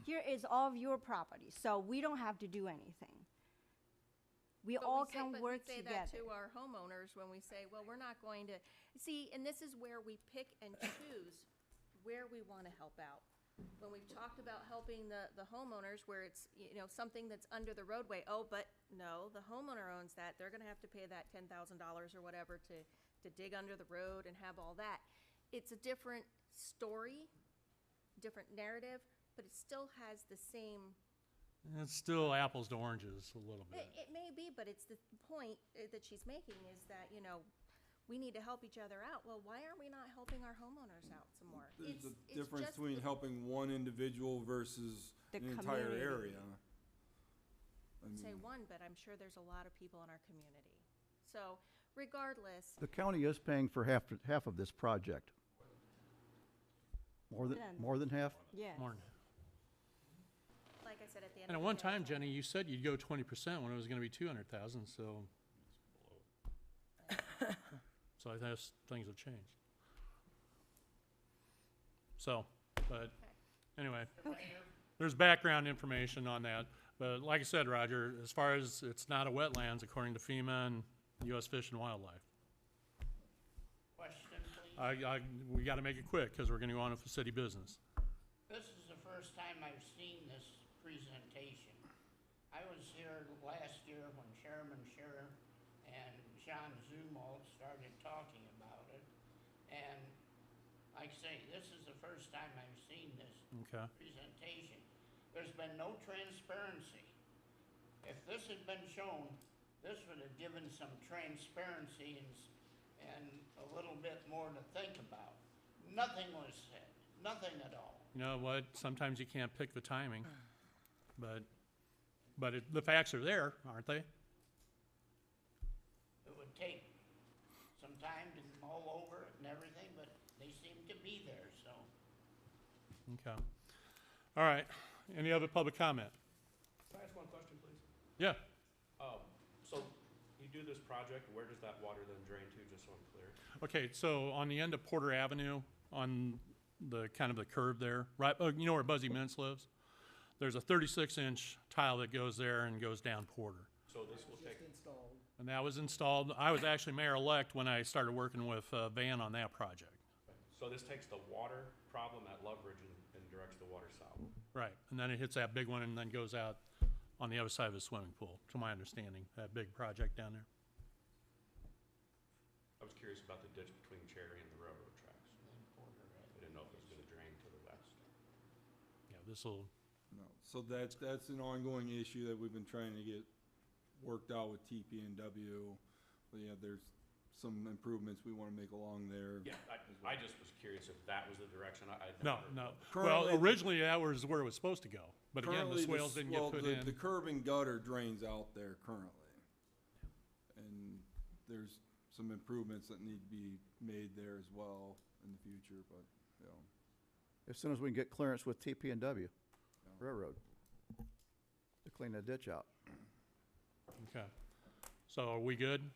here is all of your property, so we don't have to do anything. We But all we say- can but work we say together. that to our homeowners when we say, well, we're not going to, see, and this is where we pick and choose where we want to help out. When we've talked about helping the homeowners where it's, you know, something that's under the roadway, oh, but no, the homeowner owns that, they're gonna have to pay that $10,000 or whatever to dig under the road and have all that. It's a different story, different narrative, but it still has the same. It's still apples to oranges a little bit. It may be, but it's the point that she's making is that, you know, we need to help each other out. Well, why aren't we not helping our homeowners out some more? There's a It's difference just between the- helping one individual versus The an entire community. area. I Say mean, one, but I'm sure there's a lot of people in our community. So regardless, The county is paying for half of this project. Then- More than half? Yeah. More than- like I said, at the end And of at the one day, time, Jenny, you said you'd go 20% when it was gonna be 200,000, so. So I guess things have changed. So, but, anyway. There's background information on that, but like I said, Roger, as far as it's not a wetlands according to FEMA and US Fish and Wildlife. Question, please. We gotta make it quick, cause we're gonna go on with the city business. This is the first time I've seen this presentation. I was here last year when Chairman Scherer and John Zumwalt started talking about it. And like I say, this is the first time I've seen this Okay. presentation. There's been no transparency. If this had been shown, this would have given some transparency and a little bit more to think about. Nothing was said, nothing at all. You know what, sometimes you can't pick the timing, but the facts are there, aren't they? It would take some time to mull over it and everything, but they seem to be there, so. Okay. All right, any other public comment? Can I ask one question, please? Yeah, So you do this project, where does that water then drain to, just so I'm clear? okay, so on the end of Porter Avenue, on the kind of the curve there, right, you know where Buzzy Mintz lives? There's a 36-inch tile that goes there and goes down Porter. So this will take, Installed. And that was installed, I was actually mayor-elect when I started working with Van on that project. so this takes the water problem at Loveridge and directs the water south? Right, and then it hits that big one and then goes out on the other side of the swimming pool, to my understanding, that big project down there. I was curious about the ditch between Cherry and the railroad tracks. I didn't know if it was gonna drain to the west. Yeah, this'll, no. So that's an ongoing issue that we've been trying to get worked out with TPNW. But yeah, there's some improvements we wanna make along there. Yeah, I just was curious if that was the direction, I'd no, never. no. Currently- Well, originally that was where it was supposed to go, but again, Currently, the swales didn't get put the in. curb and gutter drains out there currently. And there's some improvements that need to be made there as well in the future, but, you know. As soon as we can get clearance with TP&W Railroad to clean that ditch out. Okay, so are we good?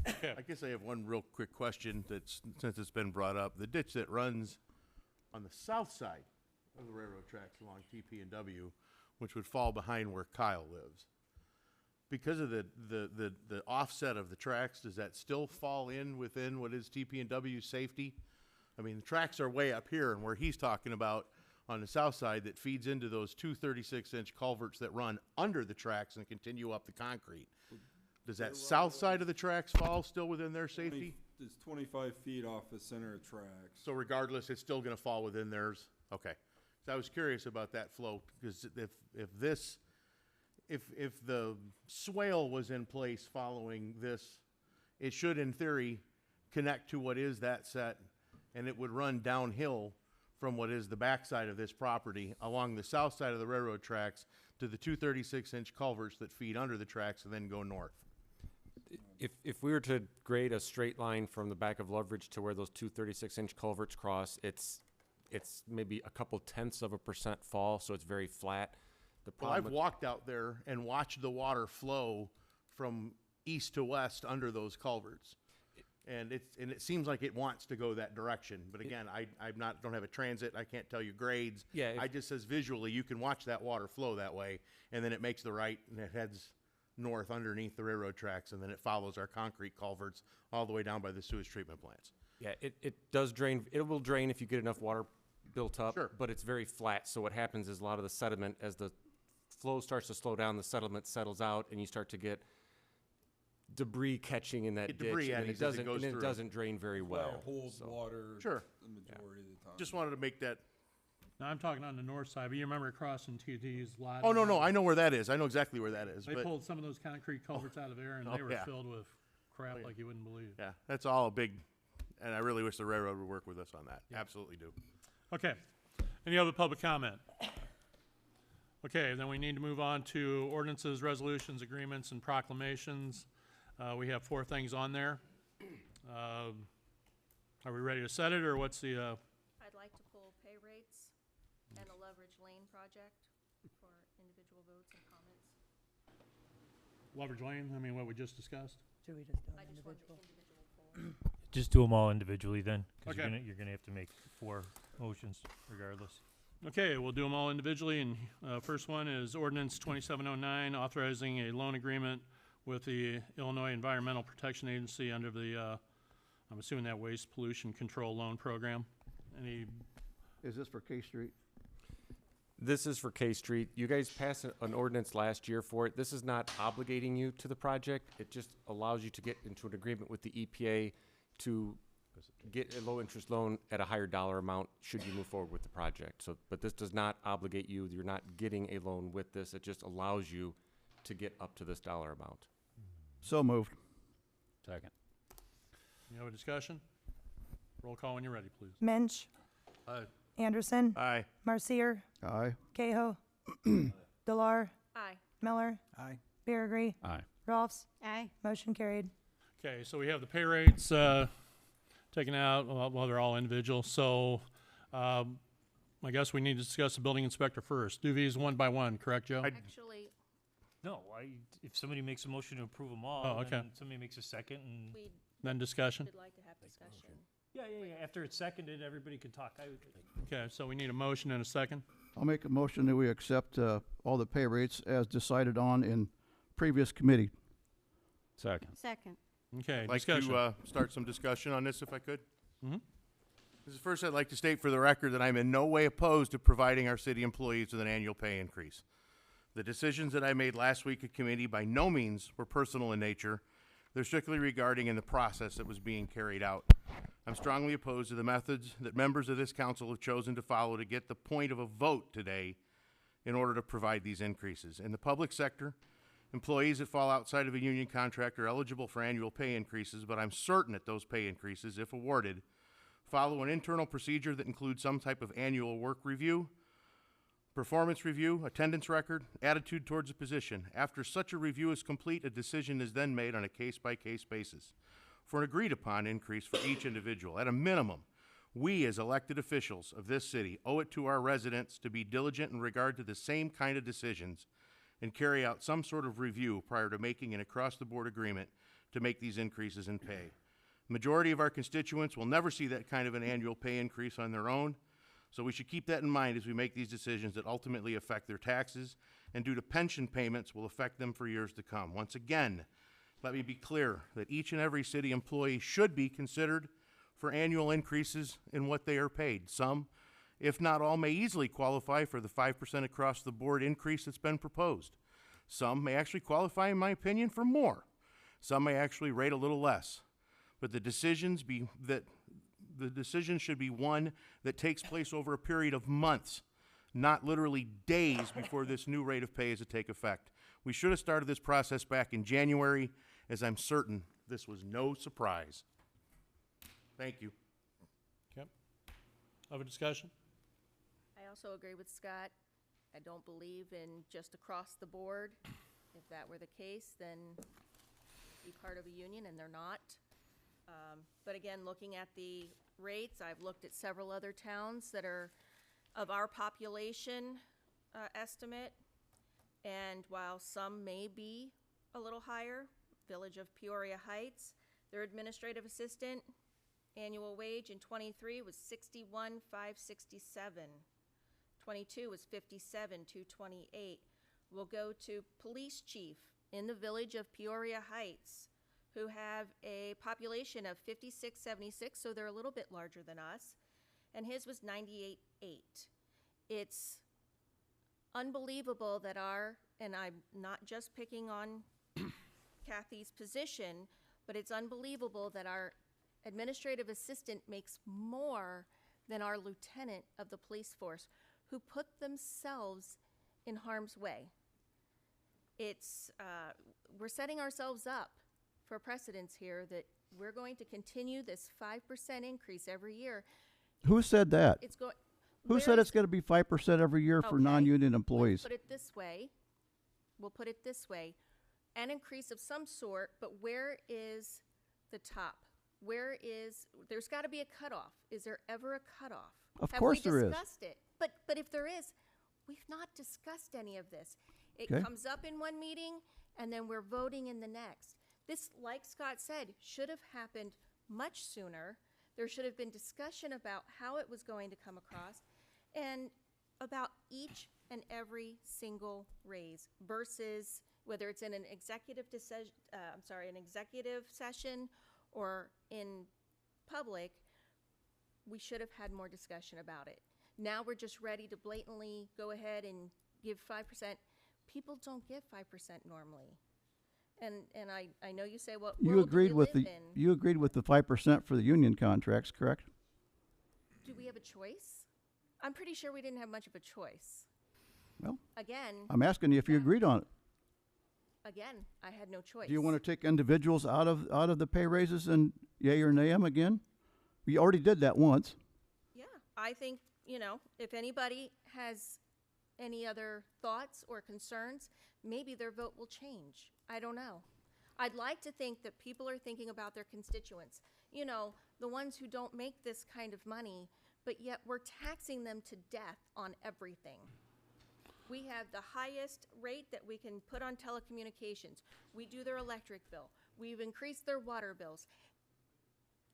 Okay, I guess I have one real quick question that's, since it's been brought up. The ditch that runs on the south side of the railroad tracks along TP&W, which would fall behind where Kyle lives. Because of the offset of the tracks, does that still fall in within what is TP&W's safety? I mean, the tracks are way up here and where he's talking about on the south side that feeds into those two 36-inch culverts that run under the tracks and continue up the concrete. Does that south side of the tracks fall still within their safety? It's 25 feet off the center of tracks. So regardless, it's still gonna fall within theirs? Okay. So I was curious about that flow, because if the swale was in place following this, it should in theory connect to what is that set, and it would run downhill from what is the backside of this property along the south side of the railroad tracks to the two 36-inch culverts that feed under the tracks and then go north. If we were to grade a straight line from the back of Loveridge to where those two 36-inch culverts cross, it's maybe a couple tenths of a % fall, so it's very flat. The Well, problem I've with- walked out there and watched the water flow from east to west under those culverts. And it seems like it wants to go that direction. But again, don't have a transit. I can't tell you grades. Yeah, if- I just says visually, you can watch that water flow that way, and then it makes the right and it heads north underneath the railroad tracks, and then it follows our concrete culverts all the way down by the sewage treatment plants. Yeah, it does drain. It will drain if you get enough water built up. Sure. But it's very flat. So what happens is a lot of the sediment, as the flow starts to slow down, the sediment settles out, and you start to get debris catching in that Get ditch, debris and eddies it as it doesn't goes and through. it doesn't drain very well. Holds So- water. Sure. The majority of the time. Just wanted to make that. Now, I'm talking on the north side, but you remember crossing TT's lot? Oh, no, I know where that is. I know exactly where that is. They but pulled some of those concrete culverts out of there, and Oh, they were yeah. filled with crap Oh, yeah. like you wouldn't believe. yeah, that's all a big, and I really wish the railroad would work with us on that. Absolutely do. Okay. Any other public comment? Okay, then we need to move on to ordinances, resolutions, agreements, and proclamations. We have 4 things on there. Are we ready to set it, or what's the, I'd like to pull pay rates and a Leverage Lane project for individual votes and comments. Loveridge Lane? I mean, what we just discussed? Should we just do I an just wanted individual? individual poll. Just do them all individually then, because Okay. you're gonna have to make 4 motions regardless. Okay, we'll do them all individually, and first one is ordinance 2709, authorizing a loan agreement with the Illinois Environmental Protection Agency under the, I'm assuming that waste pollution control loan program. Any, Is this for K Street? This is for K Street. You guys passed an ordinance last year for it. This is not obligating you to the project. It just allows you to get into an agreement with the EPA to get a low-interest loan at a higher dollar amount should you move forward with the project. So, but this does not obligate you. You're not getting a loan with this. It just allows you to get up to this dollar amount. So moved. Second. you have a discussion? Roll call when you're ready, please. Minch. Aye. Anderson. Aye. Marcier. Aye. Cahill. Delar. Aye. Miller. Aye. Biragre. Aye. Rolfs. Aye. Motion carried. Okay, so we have the pay rates taken out, well, they're all individual, so I guess we need to discuss the building inspector first. Do these one by one, correct, Joe? Actually, No, if somebody makes a motion to approve them all, Oh, okay. then somebody makes a second, and we'd Then discussion? like to have discussion. yeah, after it's seconded, everybody can talk. Okay, so we need a motion and a second. I'll make a motion that we accept all the pay rates as decided on in previous committee. Second. Second. Okay, I'd like discussion. to start some discussion on this if I could. Mhm. This is first, I'd like to state for the record that I'm in no way opposed to providing our city employees with an annual pay increase. The decisions that I made last week at committee by no means were personal in nature. They're strictly regarding in the process that was being carried out. I'm strongly opposed to the methods that members of this council have chosen to follow to get the point of a vote today in order to provide these increases. In the public sector, employees that fall outside of a union contract are eligible for annual pay increases, but I'm certain that those pay increases, if awarded, follow an internal procedure that includes some type of annual work review, performance review, attendance record, attitude towards a position. After such a review is complete, a decision is then made on a case-by-case basis for an agreed-upon increase for each individual. At a minimum, we as elected officials of this city owe it to our residents to be diligent in regard to the same kind of decisions and carry out some sort of review prior to making an across-the-board agreement to make these increases in pay. Majority of our constituents will never see that kind of an annual pay increase on their own, so we should keep that in mind as we make these decisions that ultimately affect their taxes and due to pension payments will affect them for years to come. Once again, let me be clear that each and every city employee should be considered for annual increases in what they are paid. Some, if not all, may easily qualify for the 5% across-the-board increase that's been proposed. Some may actually qualify, in my opinion, for more. Some may actually rate a little less. But the decision should be one that takes place over a period of months, not literally days before this new rate of pay is to take effect. We should have started this process back in January, as I'm certain this was no surprise. Thank you. Okay. Have a discussion? I also agree with Scott. I don't believe in just across the board. If that were the case, then be part of a union, and they're not. But again, looking at the rates, I've looked at several other towns that are of our population estimate, and while some may be a little higher, Village of Peoria Heights, their administrative assistant annual wage in '23 was $61,567. '22 was $57,228. We'll go to police chief in the Village of Peoria Heights, who have a population of 5,676, so they're a little bit larger than us, and his was 98,800. It's unbelievable that and I'm not just picking on Kathy's position, but it's unbelievable that our administrative assistant makes more than our lieutenant of the police force, who put themselves in harm's way. We're setting ourselves up for precedence here that we're going to continue this 5% increase every year. Who said that? Who said Where's- it's going to be 5% every year for Okay, non-union employees? We'll put it this way. An increase of some sort, but where is the top? There's got to be a cutoff. Is there ever a cutoff? Of course there is. Have we discussed it? But if there is, we've not discussed any of this. It Okay. comes up in one meeting, and then we're voting in the next. This, like Scott said, should have happened much sooner. There should have been discussion about how it was going to come across and about each and every single raise versus whether it's in an executive session or in public. We should have had more discussion about it. Now we're just ready to blatantly go ahead and give 5%. People don't get 5% normally. And I know you say, what You world do agreed we with live the in? you agreed with the 5% for the union contracts, correct? Do we have a choice? I'm pretty sure we didn't have much of a choice. Well, Again, I'm asking you if you agreed on it. I had no choice. Do you want to take individuals out of the pay raises and yay or nay 'em again? We already did that once. Yeah, I think, if anybody has any other thoughts or concerns, maybe their vote will change. I don't know. I'd like to think that people are thinking about their constituents. The ones who don't make this kind of money, but yet we're taxing them to death on everything. We have the highest rate that we can put on telecommunications. We do their electric bill. We've increased their water bills.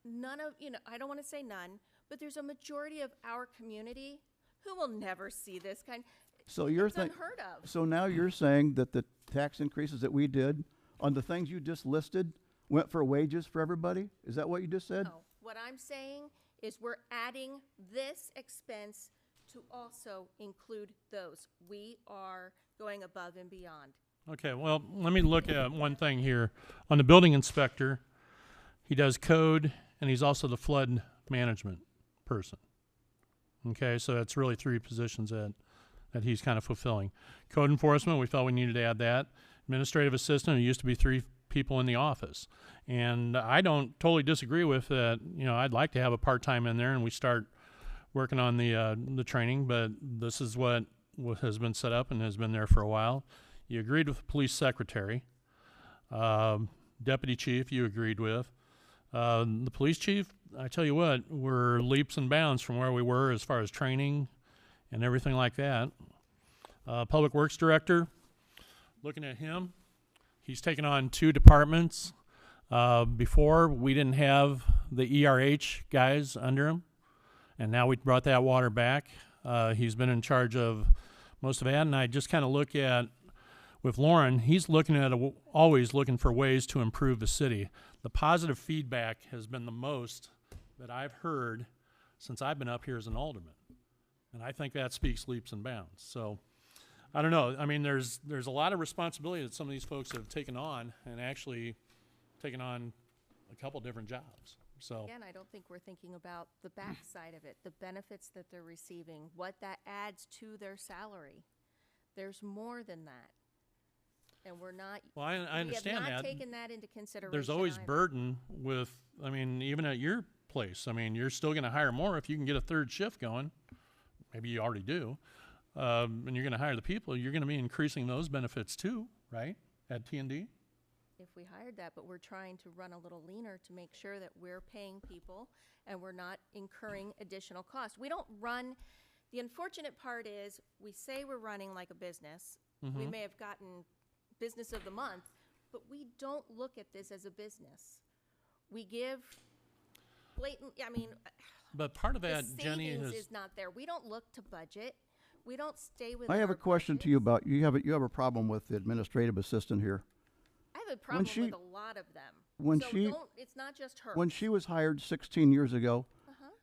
I don't want to say none, but there's a majority of our community who will never see this kind. So you're It's unheard of. So now you're saying that the tax increases that we did on the things you just listed went for wages for everybody? Is that what you just said? No, what I'm saying is we're adding this expense to also include those. We are going above and beyond. Okay, well, let me look at one thing here. On the building inspector, he does code, and he's also the flood management person. Okay, so that's really three positions that he's kind of fulfilling. Code enforcement, we felt we needed to add that. Administrative assistant, it used to be 3 people in the office. And I don't totally disagree with that. I'd like to have a part-time in there and we start working on the training, but this is what has been set up and has been there for a while. You agreed with the police secretary. Deputy chief, you agreed with. The police chief, I tell you what, we're leaps and bounds from where we were as far as training and everything like that. Public Works Director, looking at him, he's taken on 2 departments. Before, we didn't have the ERH guys under him, and now we brought that water back. He's been in charge of most of that, and I just kind of look at, with Lauren, he's looking at always looking for ways to improve the city. The positive feedback has been the most that I've heard since I've been up here as an alderman. And I think that speaks leaps and bounds. So, I don't know. I mean, there's a lot of responsibility that some of these folks have taken on and actually taken on a couple different jobs. So, Again, I don't think we're thinking about the backside of it, the benefits that they're receiving, what that adds to their salary. There's more than that. And we're not. well, I understand We have not that. taken that into consideration. There's always either. burden with, I mean, even at your place. I mean, you're still going to hire more if you can get a 3rd shift going. Maybe you already do. And you're going to hire the people. You're going to be increasing those benefits too, right? At T&D? if we hired that, but we're trying to run a little leaner to make sure that we're paying people and we're not incurring additional costs. We don't run, the unfortunate part is, we say we're running like a business. We may have gotten business of the month, but we don't look at this as a business. We give blatant, I mean, But part of the that, Jenny, savings is is not there. We don't look to budget. We don't stay within I have our a question to you about, you have a problem with the administrative assistant here. I have a problem she- with a lot of them. when So she- don't, it's not just her. When she was hired 16 years ago,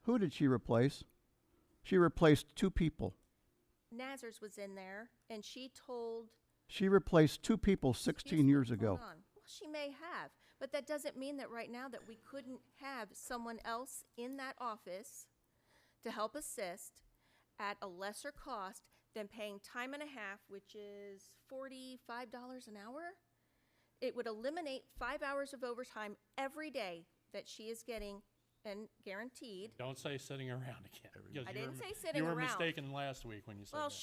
who did she replace? She replaced two people. Nazar's was in there, and she told. She replaced two people 16 years Hold ago. on. Well, she may have, but that doesn't mean that right now that we couldn't have someone else in that office to help assist at a lesser cost than paying time and a half, which is $45 an hour. It would eliminate 5 hours of overtime every day that she is getting and guaranteed. don't say sitting around again. because I you didn't were- say sitting You were around. mistaken last week when you said Well, that.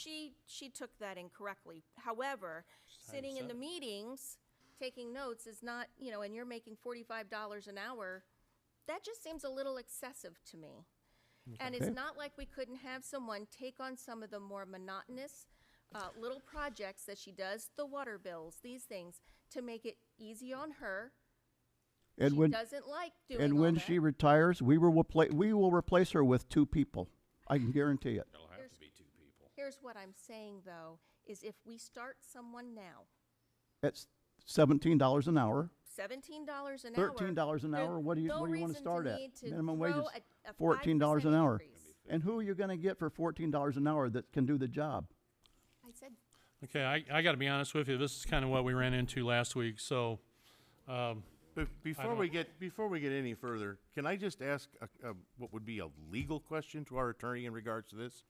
she took that incorrectly. However, sitting in said the it. meetings, taking notes is not, and you're making $45 an hour, that just seems a little excessive to me. And it's Okay. not like we couldn't have someone take on some of the more monotonous little projects that she does, the water bills, these things, to make it easy on her. And She when, doesn't like doing and all when that. she retires, we will replace her with two people. I can guarantee it. It'll have to be 2 people. Here's what I'm saying, though, is if we start someone now, It's $17 an hour. $17 an hour. $13 an hour, what do you no want to reason start at? need to Minimum wage throw is a $14 an 5% hour. increase. And who are you going to get for $14 an hour that can do the job? I said, Okay, I got to be honest with you. This is kind of what we ran into last week. So, But before don't- we get any further, can I just ask what would be a legal question to our attorney in regards to this?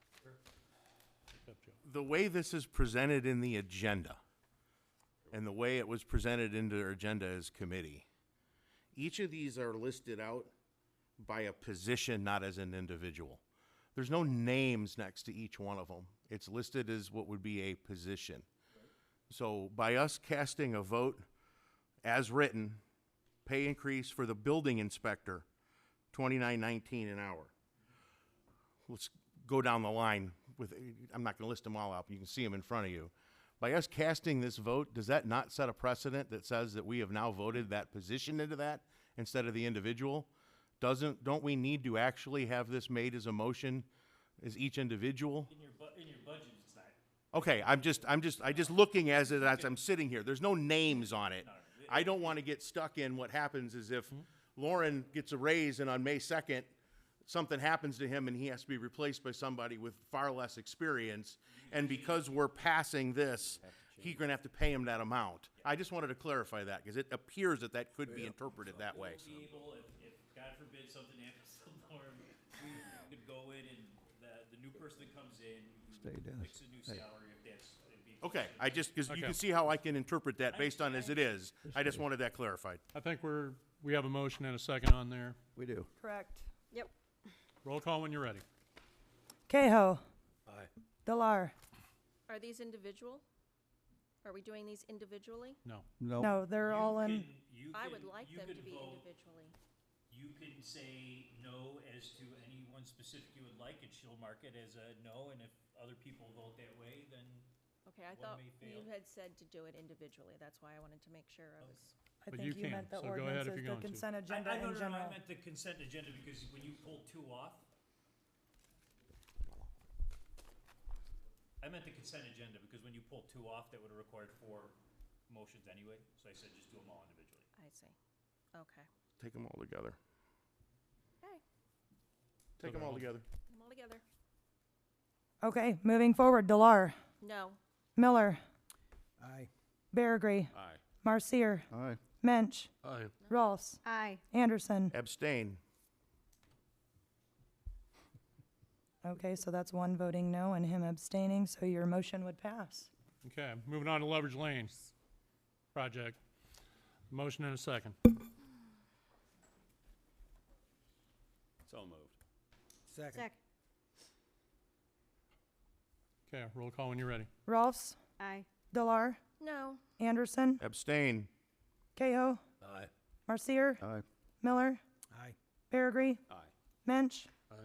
The way this is presented in the agenda, and the way it was presented into our agenda as committee, each of these are listed out by a position, not as an individual. There's no names next to each one of them. It's listed as what would be a position. So by us casting a vote as written, pay increase for the building inspector, $29.19 an hour. Let's go down the line with, I'm not gonna list them all out, but you can see them in front of you. By us casting this vote, does that not set a precedent that says that we have now voted that position into that instead of the individual? Don't we need to actually have this made as a motion as each individual? In your budget, it's not. Okay, I'm just looking as I'm sitting here. There's no names on it. I don't want to get stuck in what happens is if Lauren gets a raise and on May 2nd, something happens to him and he has to be replaced by somebody with far less experience. And because we're passing this, he's going to have to pay him that amount. I just wanted to clarify that because it appears that that could be interpreted that way. Be able, if God forbid something happens to Lauren, we could go in and the new person that comes in, Stay, Dennis. fix a new salary if that's. it'd be- Okay, because you Okay. can see how I can interpret that based on as it is. I just wanted that clarified. I think we have a motion and a second on there. We do. Correct. yep. Roll call when you're ready. Cahill. Aye. Delar. Are these individual? Are we doing these individually? No. No. No, they're all in. I would like you them to could be vote- individually. You can say no as to any one specific you would like, and she'll mark it as a no, and if other people vote that way, then Okay, I One thought may you fail. had said to do it individually. That's why I wanted to make sure I was. I But think you you meant can, the so go ahead if ordinances, you're the going to. consent agenda I in no, general. I meant the consent agenda, because when you pulled 2 off, I meant the consent agenda, because when you pulled 2 off, that would have required 4 motions anyway, so I said just do them all individually. I see. Okay. Take them all together. Okay. Take them all together. Them all together. Okay, moving forward. Delar. No. Miller. Aye. Baragry. Aye. Marcier. Aye. Mensch. Aye. Ross. Aye. Anderson. Abstain. Okay, so that's one voting no and him abstaining, so your motion would pass. Okay, moving on to Leverage Lane project. Motion and a second. So moved. Second. Sec. Okay, roll call when you're ready. Ross. Aye. Delar. No. Anderson. Abstain. Cahoe. Aye. Marcier. Aye. Miller. Aye. Baragry. Aye. Mensch. Aye.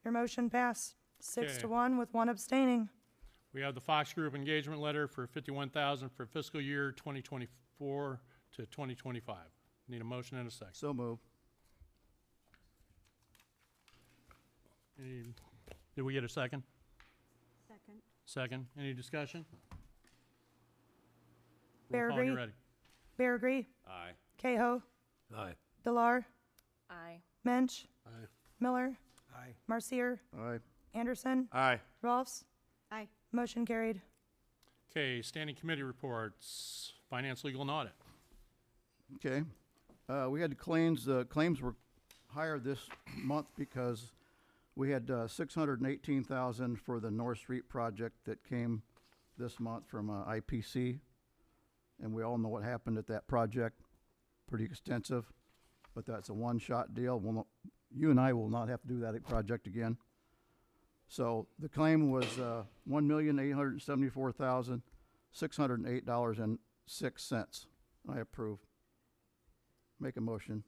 Your motion passed 6 to Okay. 1 with one abstaining. We have the Fox Group engagement letter for $51,000 for fiscal year 2024 to 2025. Need a motion and a second. So move. Did we get a second? Second. Second. Any discussion? Roll call when you're Baragry. ready. Baragry. Aye. Cahoe. Aye. Delar. Aye. Mensch. Aye. Miller. Aye. Marcier. Aye. Anderson. Aye. Rolfs. Aye. Motion carried. Okay, standing committee reports, finance, legal, and audit. Okay. We had claims were higher this month because we had $618,000 for the North Street project that came this month from IPC. And we all know what happened at that project, pretty extensive, but that's a one-shot deal. You and I will not have to do that project again. So the claim was $1,874,608.06. I approve. Make a motion.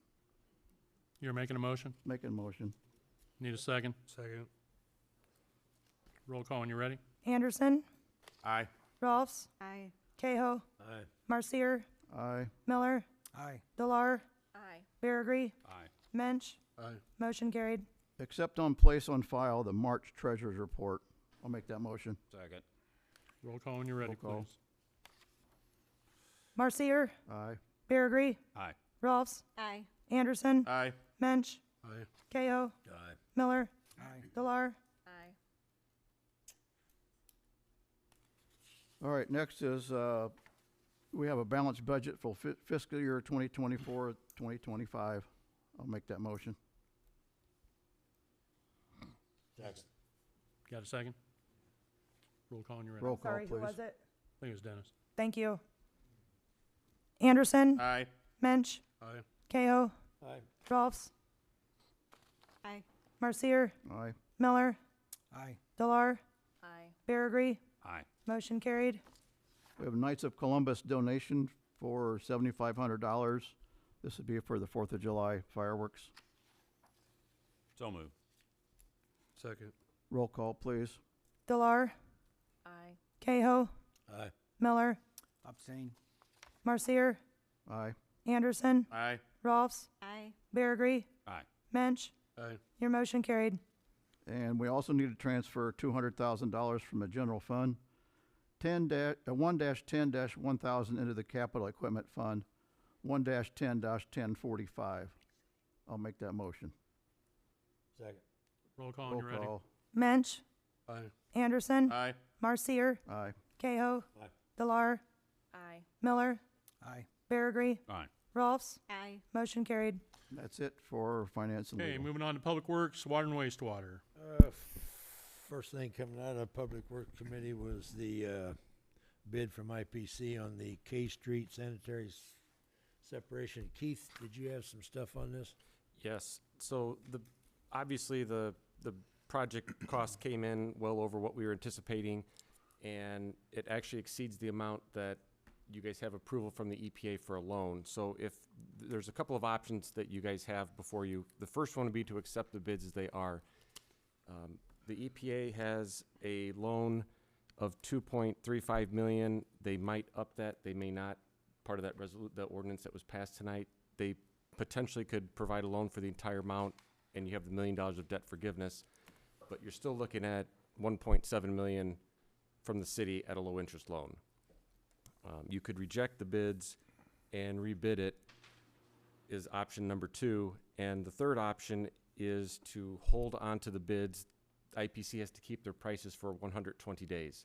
You're making a motion? Making a motion. Need a second? Second. Roll call when you're ready. Anderson. Aye. Rolfs. Aye. Cahoe. Aye. Marcier. Aye. Miller. Aye. Delar. Aye. Baragry. Aye. Mensch. Aye. Motion carried. Accept on place on file the March treasurer's report. I'll make that motion. Second. Roll call when you're ready, Roll call. please. Marcier. Aye. Baragry. Aye. Rolfs. Aye. Anderson. Aye. Mensch. Aye. Cahoe. Aye. Miller. Aye. Delar. Aye. All right, next is, we have a balanced budget for fiscal year 2024, 2025. I'll make that motion. Second. Got a second? Roll call when you're ready. Roll call, Sorry, who please. was it? I think it was Dennis. Thank you. Anderson. Aye. Mensch. Aye. Cahoe. Aye. Rolfs. Aye. Marcier. Aye. Miller. Aye. Delar. Aye. Baragry. Aye. Motion carried. We have a Knights of Columbus donation for $7,500. This would be for the 4th of July fireworks. So move. Second. Roll call, please. Delar. Aye. Cahoe. Aye. Miller. Abstain. Marcier. Aye. Anderson. Aye. Rolfs. Aye. Baragry. Aye. Mensch. Aye. Your motion carried. And we also need to transfer $200,000 from the general fund, 1-10-1000 into the capital equipment fund, 1-10-1045. I'll make that motion. Second. Roll call when Roll you're ready. call. Mensch. Aye. Anderson. Aye. Marcier. Aye. Cahoe. Aye. Delar. Aye. Miller. Aye. Baragry. Aye. Rolfs. Aye. Motion carried. That's it for finance and Okay, legal. moving on to Public Works, Water and Wastewater. First thing coming out of Public Works Committee was the bid from IPC on the K Street sanitary separation. Keith, did you have some stuff on this? Yes, so obviously the project cost came in well over what we were anticipating, and it actually exceeds the amount that you guys have approval from the EPA for a loan. So if there's a couple of options that you guys have before you, the first one would be to accept the bids as they are. The EPA has a loan of $2.35 million. They might up that, they may not. Part of that the ordinance that was passed tonight, they potentially could provide a loan for the entire amount, and you have the $1 million of debt forgiveness. But you're still looking at $1.7 million from the city at a low interest loan. You could reject the bids and rebid it is option number 2. And the third option is to hold on to the bids. IPC has to keep their prices for 120 days.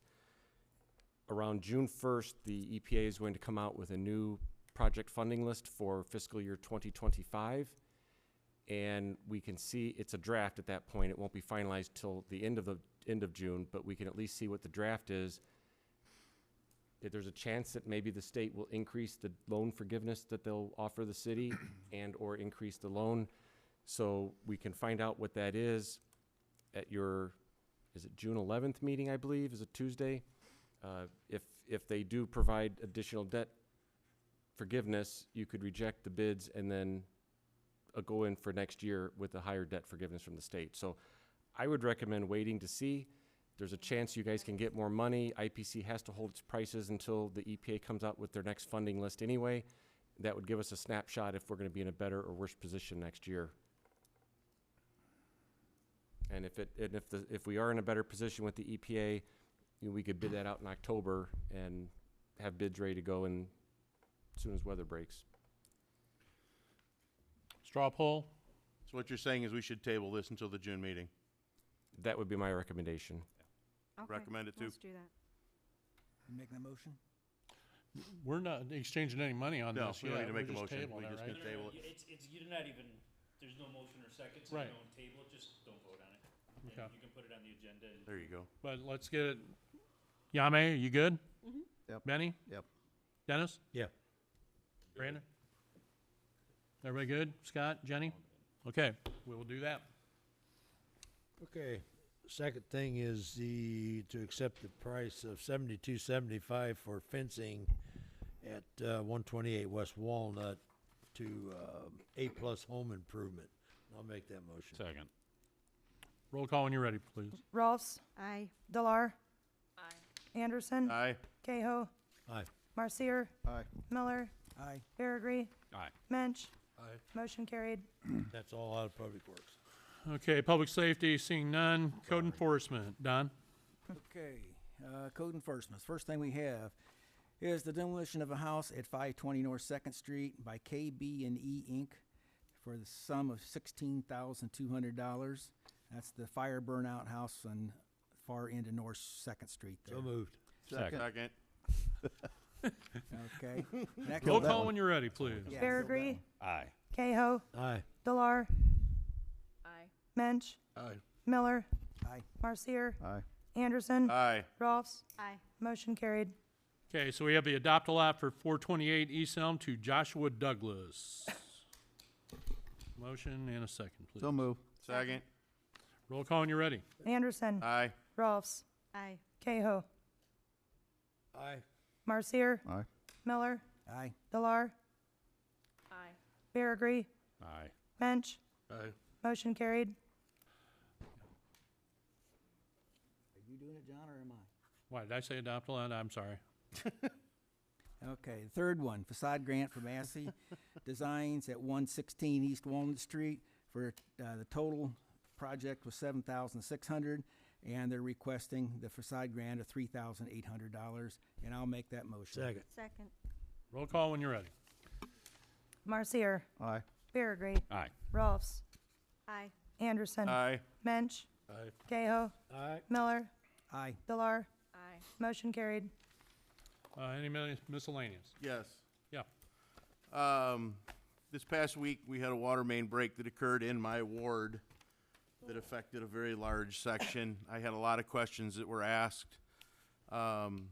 Around June 1st, the EPA is going to come out with a new project funding list for fiscal year 2025. And we can see it's a draft at that point. It won't be finalized till the end of June, but we can at least see what the draft is. If there's a chance that maybe the state will increase the loan forgiveness that they'll offer the city and or increase the loan. So we can find out what that is at your, is it June 11th meeting, I believe, is it Tuesday? If they do provide additional debt forgiveness, you could reject the bids and then go in for next year with a higher debt forgiveness from the state. So I would recommend waiting to see. There's a chance you guys can get more money. IPC has to hold its prices until the EPA comes out with their next funding list anyway. That would give us a snapshot if we're going to be in a better or worse position next year. And if we are in a better position with the EPA, we could bid that out in October and have bids ready to go as soon as weather breaks. Straw poll? So what you're saying is we should table this until the June meeting? That would be my recommendation. Okay, Recommend it too? let's do that. You make that motion? We're not exchanging any money on No, this we yet. don't need to make We're a just motion. tabling We it, just right? can table it. It's, you're not even, there's no motion or second, so Right. you don't table it, just don't vote on it. And Okay. you can put it on the agenda. There you go. But let's get it. Yame, you good? Yep. Benny? Yep. Dennis? Yeah. Brandon? Everybody good? Scott? Jenny? Okay, we will do that. Okay. Second thing is to accept the price of $72.75 for fencing at 128 West Walnut to A+ Home Improvement. I'll make that motion. Second. Roll call when you're ready, please. Rolfs, Aye. Delar, Aye. Anderson, Aye. Cahill, Aye. Marcier, Aye. Miller, Aye. Faragher, Aye. Mensch. Aye. Motion carried. That's all out of Public Works. Okay, public safety, seeing none. Code enforcement, Don? Okay, code enforcement. First thing we have is the demolition of a house at 520 North Second Street by KB&E Inc. for the sum of $16,200. That's the fire burnout house on far end of North Second Street there. So moved. Second. Okay. Next Roll one. call when you're ready, please. Yeah. Faragher, Aye. Cahill, Aye. Delar, Aye. Mensch, Aye. Miller, Aye. Marcier, Aye. Anderson, Aye. Rolfs. Aye. Motion carried. Okay, so we have the adopt a lot for 428 East Elm to Joshua Douglas. Motion and a second, please. So move. Second. Roll call when you're ready. Anderson, Aye. Rolfs, Aye. Cahill, Aye. Marcier, Aye. Miller, Aye. Delar, Aye. Faragher, Aye. Mensch. Aye. Motion carried. Are you doing it, John, or am I? Why, did I say adopt a lot? I'm sorry. Okay, the third one, facade grant from Massey Designs at 116 East Walnut Street for the total project was $7,600, and they're requesting the facade grant of $3,800, and I'll make that motion. Second. Second. Roll call when you're ready. Marcier, Aye. Faragher, Aye. Rolfs, Aye. Anderson, Aye. Mensch, Aye. Cahill, Aye. Miller, Aye. Delar. Aye. Motion carried. Any miscellaneous? Yes. Yeah. This past week, we had a water main break that occurred in my ward that affected a very large section. I had a lot of questions that were asked. I'm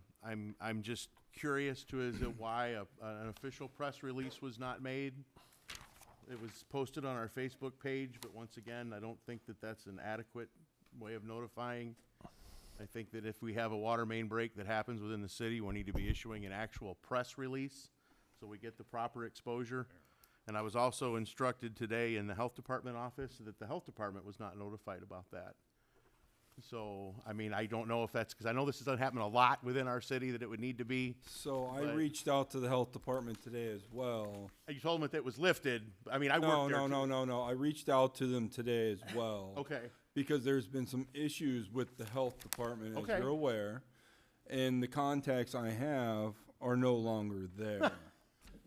just curious as to why an official press release was not made. It was posted on our Facebook page, but once again, I don't think that that's an adequate way of notifying. I think that if we have a water main break that happens within the city, we need to be issuing an actual press release so we get the proper exposure. And I was also instructed today in the health department office that the health department was not notified about that. So, I mean, I don't know if that's, because I know this doesn't happen a lot within our city, that it would need to be. So I But- reached out to the health department today as well. You told them that it was lifted. I mean, I No, worked there. no. I reached out to them today as well. Okay. Because there's been some issues with the health department, as Okay. you're aware, and the contacts I have are no longer there.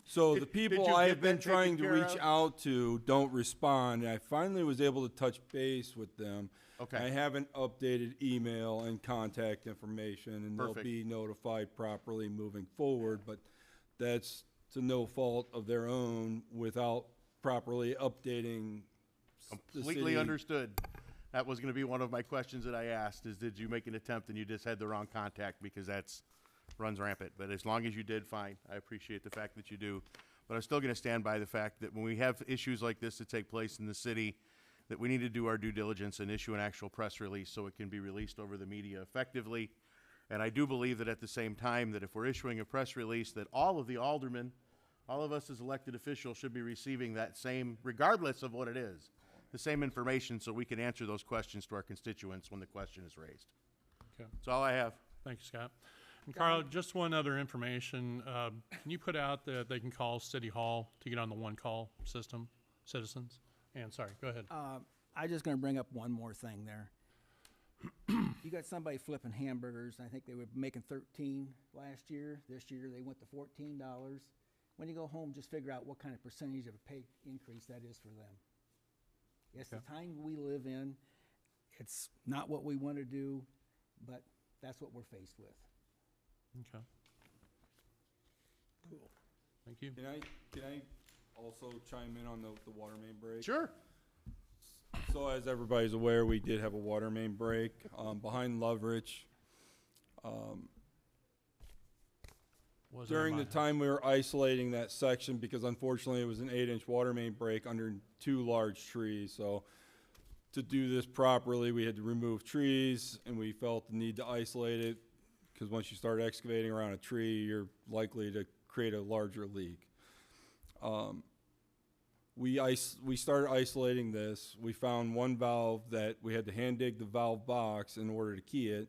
So the Did people you I get have been that taken trying to care reach of? out to don't respond. And I finally was able to touch base with them. Okay. I have an updated email and contact information, and they'll Perfect. be notified properly moving forward. But that's to no fault of their own without properly updating the Completely city. understood. That was going to be one of my questions that I asked, is did you make an attempt and you just had the wrong contact, because that's runs rampant. But as long as you did, fine. I appreciate the fact that you do. But I'm still going to stand by the fact that when we have issues like this that take place in the city, that we need to do our due diligence and issue an actual press release so it can be released over the media effectively. And I do believe that at the same time, that if we're issuing a press release, that all of the aldermen All of us as elected officials should be receiving that same, regardless of what it is, the same information so we can answer those questions to our constituents when the question is raised. Okay. That's all I have. Thank you, Scott. And Carl, just one other information. Can you put out that they can call City Hall to get on the one-call system, citizens? And sorry, go ahead. I just gonna bring up one more thing there. You got somebody flipping hamburgers, I think they were making 13 last year. This year, they went to $14. When you go home, just figure out what kind of percentage of a pay increase that is for them. It's the time we live in. It's not what we want to do, but that's what we're faced with. Okay. Cool. Thank you. Can I also chime in on the water main break? Sure. So as everybody's aware, we did have a water main break behind Loveridge. During the time we were isolating that section, because unfortunately it was an 8-inch water main break under 2 large trees. So to do this properly, we had to remove trees, and we felt the need to isolate it, because once you start excavating around a tree, you're likely to create a larger leak. We started isolating this. We found one valve that we had to hand dig the valve box in order to key it.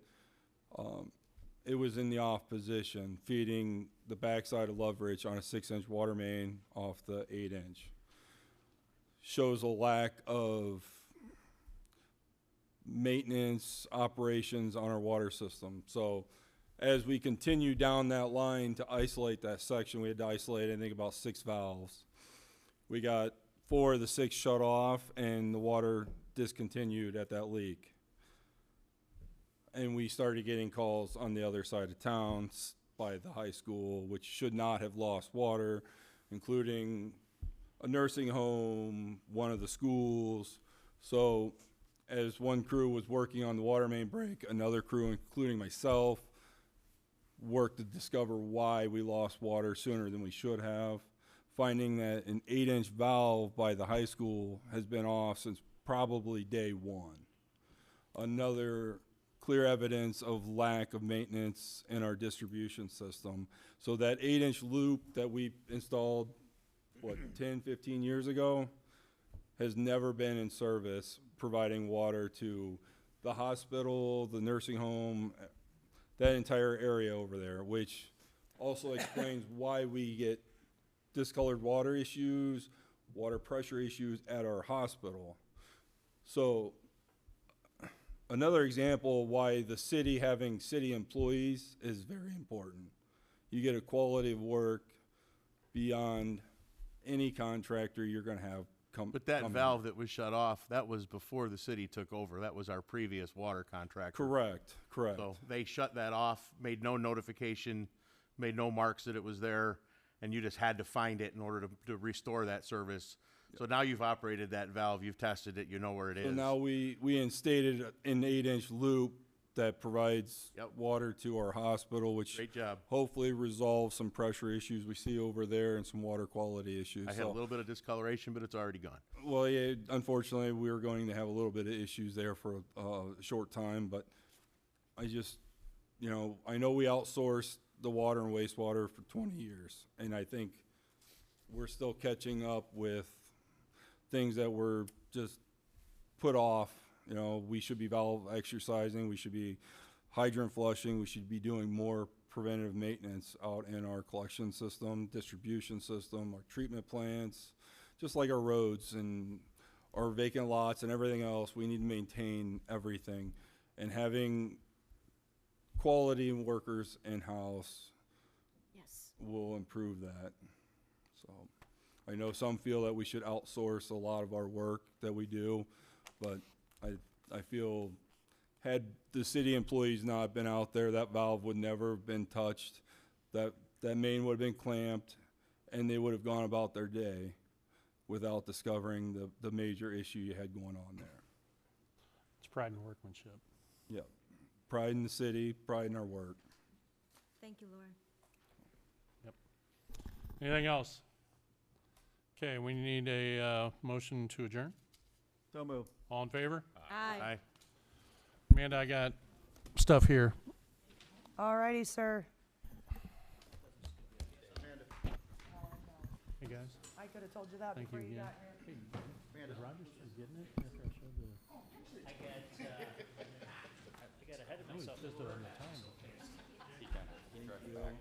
It was in the off position, feeding the backside of Loveridge on a 6-inch water main off the 8-inch. Shows a lack of maintenance operations on our water system. So as we continue down that line to isolate that section, we had to isolate, I think, about 6 valves. We got 4 of the 6 shut off, and the water discontinued at that leak. And we started getting calls on the other side of town by the high school, which should not have lost water, including a nursing home, one of the schools. So as one crew was working on the water main break, another crew, including myself, worked to discover why we lost water sooner than we should have, finding that an 8-inch valve by the high school has been off since probably day 1. Another clear evidence of lack of maintenance in our distribution system. So that 8-inch loop that we installed, 10, 15 years ago, has never been in service, providing water to the hospital, the nursing home, that entire area over there, which also explains why we get discolored water issues, water pressure issues at our hospital. So another example of why the city having city employees is very important. You get a quality of work beyond any contractor you're going to have come. But that valve that was shut off, that was before the city took over. That was our previous water contractor. Correct. So they shut that off, made no notification, made no marks that it was there, and you just had to find it in order to restore that service. So now you've operated that valve, you've tested it, you know where it is. So now we instated an 8-inch loop that provides water to our hospital, which Great job. hopefully resolves some pressure issues we see over there and some water quality issues. I had a little bit of discoloration, but it's already gone. Well, yeah, unfortunately, we were going to have a little bit of issues there for a short time, but I just, I know we outsourced the water and wastewater for 20 years, and I think we're still catching up with things that were just put off. We should be valve exercising, we should be hydrant flushing, we should be doing more preventative maintenance out in our collection system, distribution system, our treatment plants, just like our roads and our vacant lots and everything else. We need to maintain everything, and having quality workers in-house will improve that. So I know some feel that we should outsource a lot of our work that we do, but I feel had the city employees not been out there, that valve would never have been touched, that main would have been clamped, and they would have gone about their day without discovering the major issue you had going on there. It's pride in workmanship. Yep. Pride in the city, pride in our work. Thank you, Lauren. Yep. Anything else? Okay, we need a motion to adjourn. So move. All in favor? Aye. Amanda, I got stuff here. All righty, sir. Hey, guys. I could have told you that Thank before you you again. got here. Hey, is Roger still getting it after I showed the? I got ahead of I was myself. just on the time. He tried to back